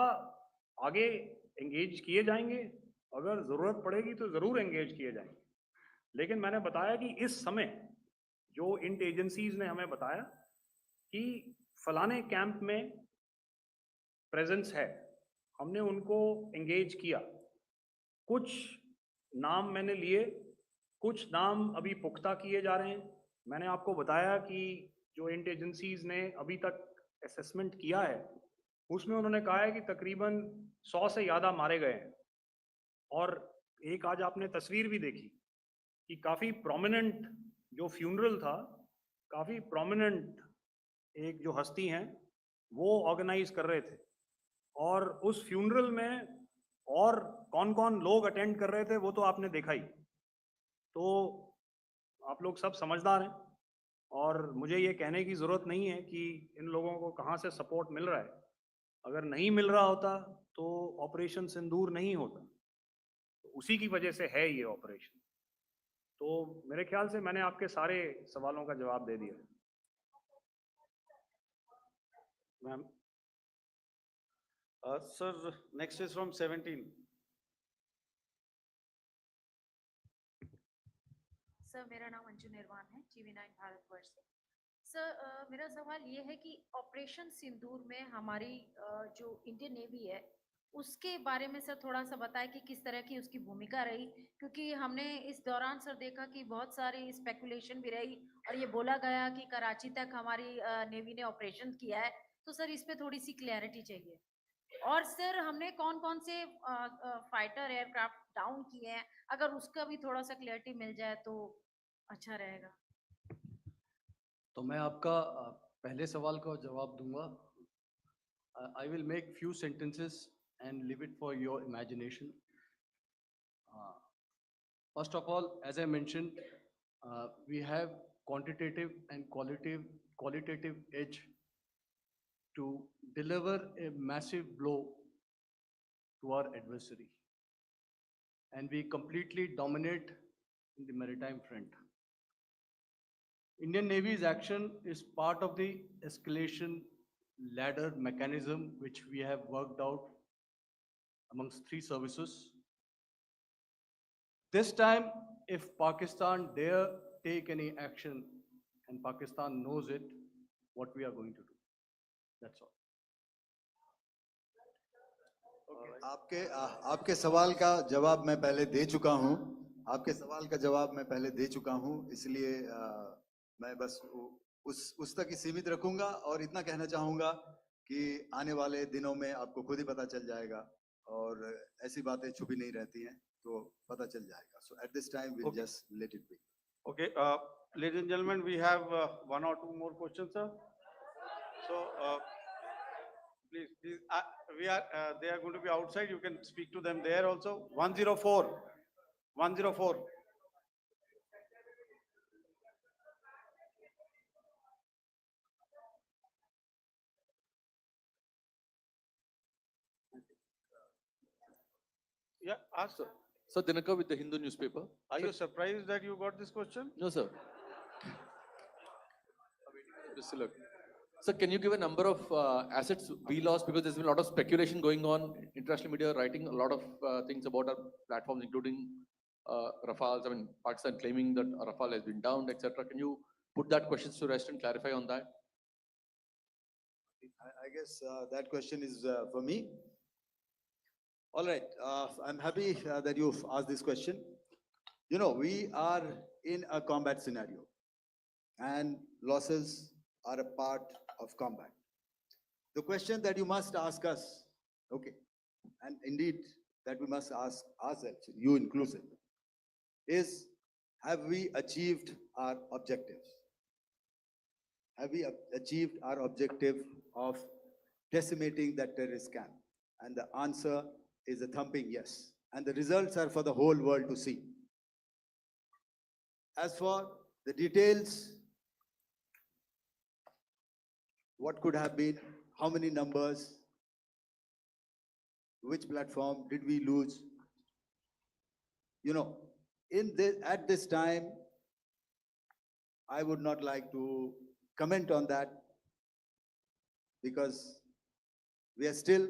आगे एंगेज किए जाएंगे? अगर जरूरत पड़ेगी तो जरूर एंगेज किए जाएंगे, लेकिन मैंने बताया कि इस समय जो इंट एजेंसीज ने हमें बताया कि फलाने कैंप में प्रेजेंस है, हमने उनको एंगेज किया। कुछ नाम मैंने लिए, कुछ नाम अभी पुख्ता किए जा रहे हैं। मैंने आपको बताया कि जो इंट एजेंसीज ने अभी तक असेसमेंट किया है उसमें उन्होंने कहा है कि तकरीबन 100 से ज़्यादा मारे गए हैं। और एक आज आपने तस्वीर भी देखी कि काफ़ी प्रोमिनेंट जो फ्यूनरल था, काफ़ी प्रोमिनेंट एक जो हस्ती हैं वो ऑर्गेनाइज कर रहे थे, और उस फ्यूनरल में और कौन कौन लोग अटेंड कर रहे थे वो तो आपने देखा ही। तो आप लोग सब समझदार हैं और मुझे ये कहने की ज़रूरत नहीं है कि इन लोगों को कहाँ से सपोर्ट मिल रहा है। अगर नहीं मिल रहा होता तो ऑपरेशन सिंदूर नहीं होता, तो उसी की वजह से है ये ऑपरेशन। तो मेरे ख्याल से मैंने आपके सारे सवालों का जवाब दे दिया। Ma'am. Sir, next is from 17. Sir, मेरा नाम अंजू निर्वाण है, TV9 भारतवर्ष से। सर, मेरा सवाल ये है कि ऑपरेशन सिंदूर में हमारी जो इंडियन नेवी है उसके बारे में सर थोड़ा सा बताएं कि किस तरह की उसकी भूमिका रही, क्योंकि हमने इस दौरान सर देखा कि बहुत सारी स्पेकुलेशन भी रही और ये बोला गया कि कराची तक हमारी नेवी ने ऑपरेशन किया है। तो सर इस पे थोड़ी सी क्लैरिटी चाहिए। और सर हमने कौन कौन से फाइटर एयरक्राफ्ट डाउन किए हैं, अगर उसका भी थोड़ा सा क्लैरिटी मिल जाए तो अच्छा रहेगा। तो मैं आपका पहले सवाल का जवाब दूंगा। I will make few sentences and leave it for your imagination. First of all, as I mentioned, we have quantitative and qualitative edge to deliver a massive blow to our adversary, and we completely dominate in the maritime front. Indian Navy's action is part of the escalation ladder mechanism which we have worked out amongst 3 services. This time, if Pakistan dare take any action, and Pakistan knows it, what we are going to do. That's all. आपके सवाल का जवाब मैं पहले दे चुका हूं। आपके सवाल का जवाब मैं पहले दे चुका हूं, इसलिए मैं बस उस तक ही सीमित रखूंगा और इतना कहना चाहूंगा कि आने वाले दिनों में आपको खुद ही पता चल जाएगा और ऐसी बातें छुपी नहीं रहती हैं तो पता चल जाएगा. So at this time we'll Okay. just let it be. Okay, ladies and gentlemen, we have one or two more questions, sir. So, please, they are going to be outside. You can speak to them there also. 104, 104. Yeah, ask, sir. Sir, Dinakar with the Hindu newspaper. Are Sir- you surprised that you got this question? No, sir. Priscilla. Sir, can you give a number of assets we lost because there's been a lot of speculation going on, international media writing a lot of things about our platforms, including Rafales. I mean, Pakistan claiming that Rafale has been downed, etc. Can you put that question to rest and clarify on that? I guess that question is for me. All right, I'm happy that you've asked this question. You know, we are in a combat scenario and losses are a part of combat. The question that you must ask us, okay, and indeed that we must ask ourselves, you inclusive, is have we achieved our objectives? Have we achieved our objective of decimating that terrorist camp? And the answer is a thumping yes. And the results are for the whole world to see. As for the details, what could have been, how many numbers, which platform did we lose? You know, at this time, I would not like to comment on that because we are still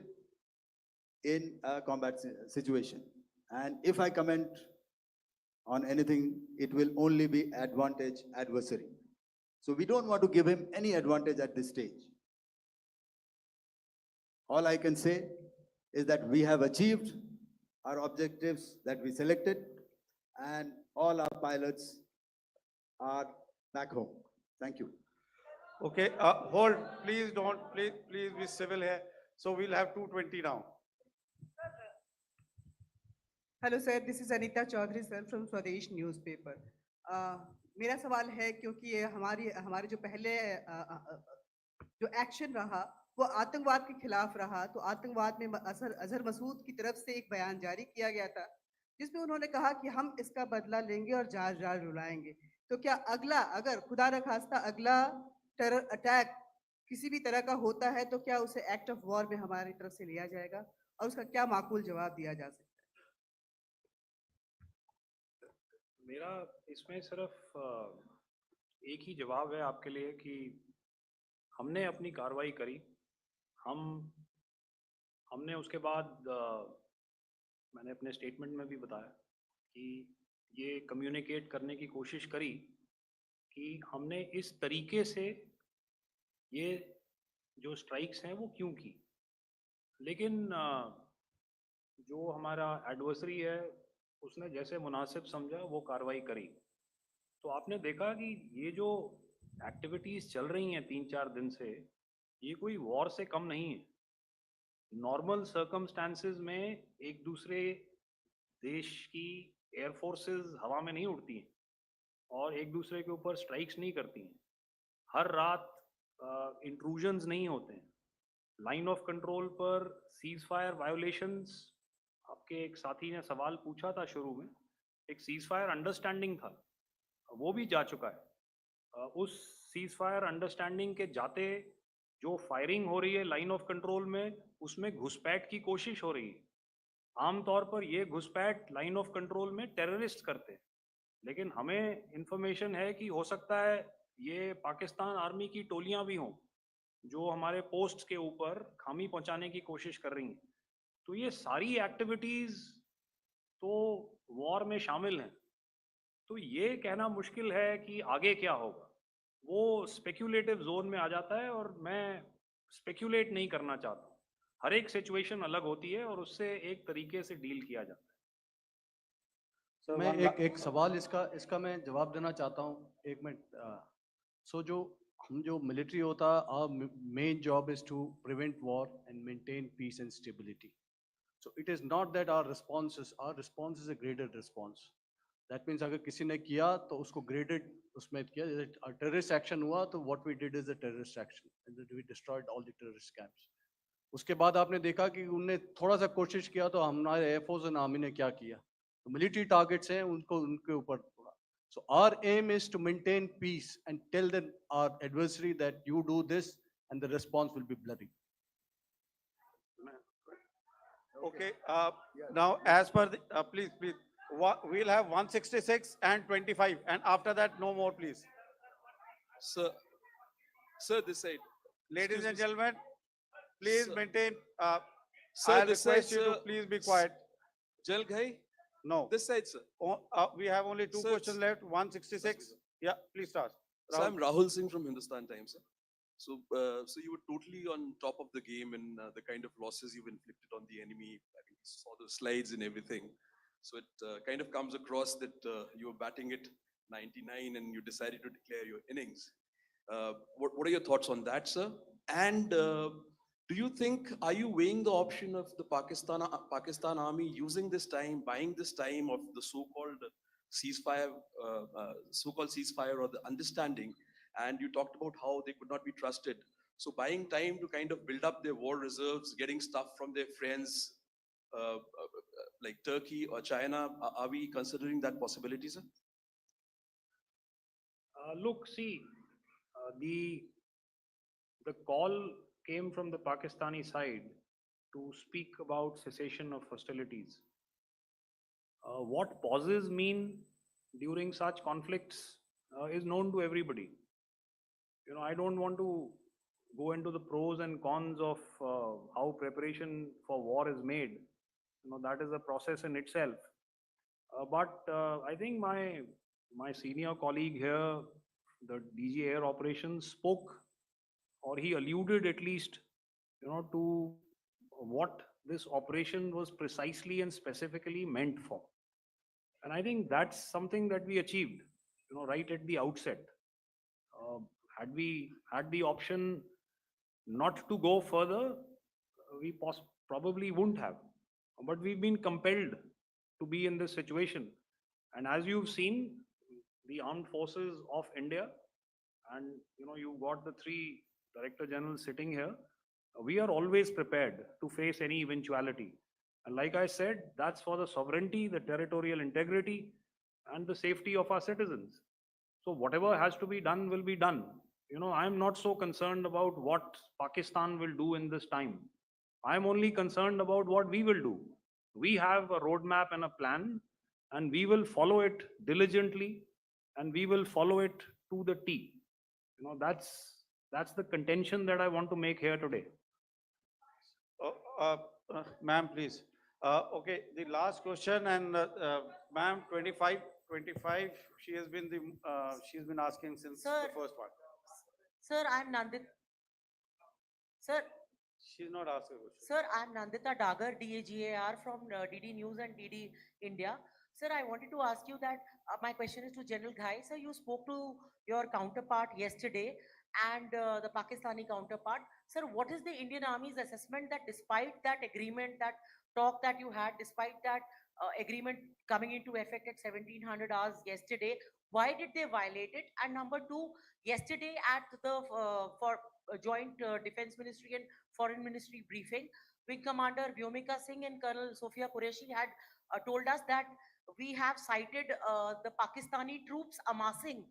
in a combat situation. And if I comment on anything, it will only be adversary. So we don't want to give him any advantage at this stage. All I can say is that we have achieved our objectives that we selected and all our pilots are back home. Thank you. Okay, hold, please don't, please be civil here. So we'll have 220 now. Hello sir, this is Anita Chaudhary sir from Swadesh newspaper. मेरा सवाल है क्योंकि ये हमारे जो पहले जो action रहा वो आतंकवाद के खिलाफ रहा, तो आतंकवाद में अजहर मसूद की तरफ से एक बयान जारी किया गया था जिसमें उन्होंने कहा कि हम इसका बदला लेंगे और जहाज रुलाएंगे. तो क्या अगला, अगर खुदा न खास्ता अगला टेरर अटैक किसी भी तरह का होता है तो क्या उसे एक्ट ऑफ वॉर में हमारी तरफ से लिया जाएगा और उसका क्या माकूल जवाब दिया जा सकता है? मेरा इसमें सिर्फ एक ही जवाब है आपके लिए कि हमने अपनी कार्रवाई करी. हमने उसके बाद मैंने अपने स्टेटमेंट में भी बताया कि ये कम्युनिकेट करने की कोशिश करी कि हमने इस तरीके से ये जो स्ट्राइक्स हैं वो क्यों की. लेकिन जो हमारा एडवर्सरी है उसने जैसे मुनासिब समझा वो कार्रवाई करी. तो आपने देखा कि ये जो एक्टिविटीज़ चल रही हैं 3-4 दिन से, ये कोई वॉर से कम नहीं है. नॉर्मल सर्कमस्टांसेस में एक दूसरे देश की एयर फोर्सेस हवा में नहीं उड़ती हैं और एक दूसरे के ऊपर स्ट्राइक्स नहीं करती हैं. हर रात इंट्रूजन्स नहीं होते हैं. लाइन ऑफ कंट्रोल पर सीज फायर वायोलेशंस, आपके एक साथी ने सवाल पूछा था शुरू में, एक सीज फायर अंडरस्टैंडिंग था, वो भी जा चुका है. उस सीज फायर अंडरस्टैंडिंग के जाते जो फायरिंग हो रही है लाइन ऑफ कंट्रोल में, उसमें घुसपैठ की कोशिश हो रही है. आमतौर पर ये घुसपैठ लाइन ऑफ कंट्रोल में टेररिस्ट करते हैं, लेकिन हमें इंफॉर्मेशन है कि हो सकता है ये पाकिस्तान आर्मी की टोलियां भी हों जो हमारे पोस्ट के ऊपर खामी पहुंचाने की कोशिश कर रही हैं. तो ये सारी एक्टिविटीज़ तो वॉर में शामिल हैं. तो ये कहना मुश्किल है कि आगे क्या होगा, वो स्पेक्यूलेटिव जोन में आ जाता है और मैं स्पेक्यूलेट नहीं करना चाहता हूँ. हर एक सिचुएशन अलग होती है और उससे एक तरीके से डील किया जाता है. मैं एक सवाल इसका मैं जवाब देना चाहता हूँ. 1 मिनट. सो जो हम जो military होता, our main job is to prevent war and maintain peace and stability. So it is not that our response is a graded response. That means अगर किसी ने किया तो उसको graded उसमें किया, जैसे terrorist action हुआ तो what we did is a terrorist action and then we destroyed all the terrorist camps. उसके बाद आपने देखा कि उनने थोड़ा सा कोशिश किया तो हमारे एयरफोर्स एंड आर्मी ने क्या किया, तो मिलिट्री टारगेट्स हैं उनको उनके ऊपर थोड़ा. So our aim is to maintain peace and tell them our adversary that you do this and the response will be bloody. Okay, now as per the, please, we'll have 166 and 25, and after that, no more, please. Sir, this side. Ladies Excuse and me, sir. gentlemen, please Sir. maintain, Sir, I'll this request side, you to sir. please be quiet. Jal Ghai, No, this side, sir. we have only two Sir, questions left, 166. Yeah, please start. So I'm Rahul. Rahul Singh from Hindustan Times, sir. So you were totally on top of the game in the kind of losses you've inflicted on the enemy. I mean, we saw the slides and everything. So it kind of comes across that you were batting it 99 and you decided to declare your innings. What are your thoughts on that, sir? And do you think, are you weighing the option of the Pakistan army using this time, buying this time of the so-called ceasefire, or the understanding? And you talked about how they could not be trusted. So buying time to kind of build up their war reserves, getting stuff from their friends, like Turkey or China, are we considering that possibility, sir? Look, see, the call came from the Pakistani side to speak about cessation of hostilities. What pauses mean during such conflicts is known to everybody. You know, I don't want to go into the pros and cons of how preparation for war is made. You know, that is a process in itself. But I think my senior colleague here, the DG Air Operations, spoke, or he alluded at least, you know, to what this operation was precisely and specifically meant for. And I think that's something that we achieved, you know, right at the outset. Had we had the option not to go further, we probably wouldn't have. But we've been compelled to be in this situation. And as you've seen, the armed forces of India, and you know, you've got the three Director Generals sitting here, we are always prepared to face any eventuality. And like I said, that's for the sovereignty, the territorial integrity, and the safety of our citizens. So whatever has to be done will be done. You know, I'm not so concerned about what Pakistan will do in this time. I'm only concerned about what we will do. We have a roadmap and a plan, and we will follow it diligently, and we will follow it to the T. You know, that's the contention that I want to make here today. Ma'am, please. Okay, the last question, and ma'am, 25, she has been asking since Sir. the first one. Sir, I'm Nandita. Sir, She's not asking a question. Sir, I'm Nandita Dagar, DAGAR from DD News and DD India. Sir, I wanted to ask you that my question is to General Ghai. Sir, you spoke to your counterpart yesterday and the Pakistani counterpart. Sir, what is the Indian Army's assessment that despite that agreement, that talk that you had, despite that agreement coming into effect at 1700 hours yesterday, why did they violate it? And number two, yesterday at the joint Defense Ministry and Foreign Ministry briefing, Wing Commander Vyomika Singh and Colonel Sophia Qureshi had told us that we have cited the Pakistani troops amassing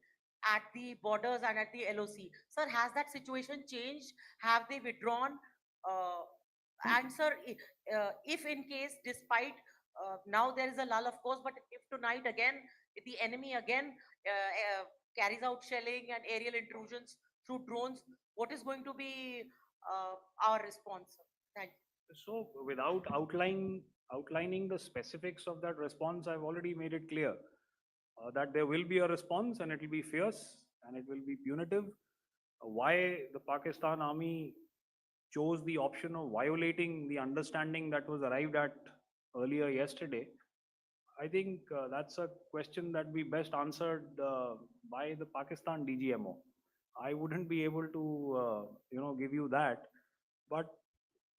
at the borders and at the LOC. Sir, has that situation changed? Have they withdrawn? And sir, if in case, despite now there is a lull, of course, but if tonight again, if the enemy again carries out shelling and aerial intrusions through drones, what is going to be our response? Thank you. So without outlining the specifics of that response, I've already made it clear that there will be a response and it will be fierce and it will be punitive. Why the Pakistan army chose the option of violating the understanding that was arrived at earlier yesterday, I think that's a question that we best answered by the Pakistan DGMO. I wouldn't be able to, give you that. But,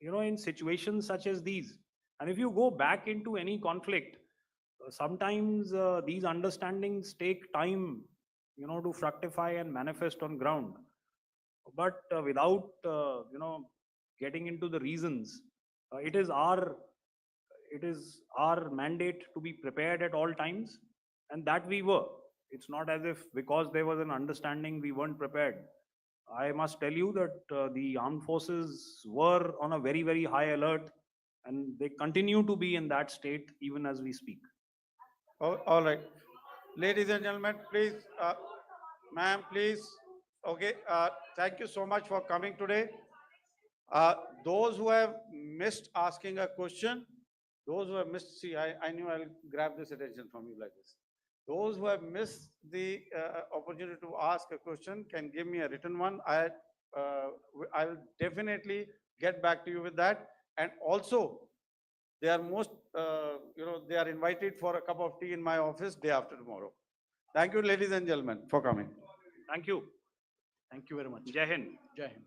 in situations such as these, and if you go back into any conflict, sometimes these understandings take time, to fructify and manifest on ground. But without, getting into the reasons, it is our mandate to be prepared at all times, and that we were. It's not as if because there was an understanding we weren't prepared. I must tell you that the armed forces were on a very, very high alert, and they continue to be in that state even as we speak. All right. Ladies and gentlemen, please, ma'am, please. Okay, thank you so much for coming today. Those who have missed asking a question, those who have missed, see, I knew I'll grab this attention from you like this. Those who have missed the opportunity to ask a question can give me a written one. I will definitely get back to you with that. And also, they are they are invited for a cup of tea in my office day after tomorrow. Thank you, ladies and gentlemen, for coming. Thank you. Thank you very much. Jai Hind. Jai Hind.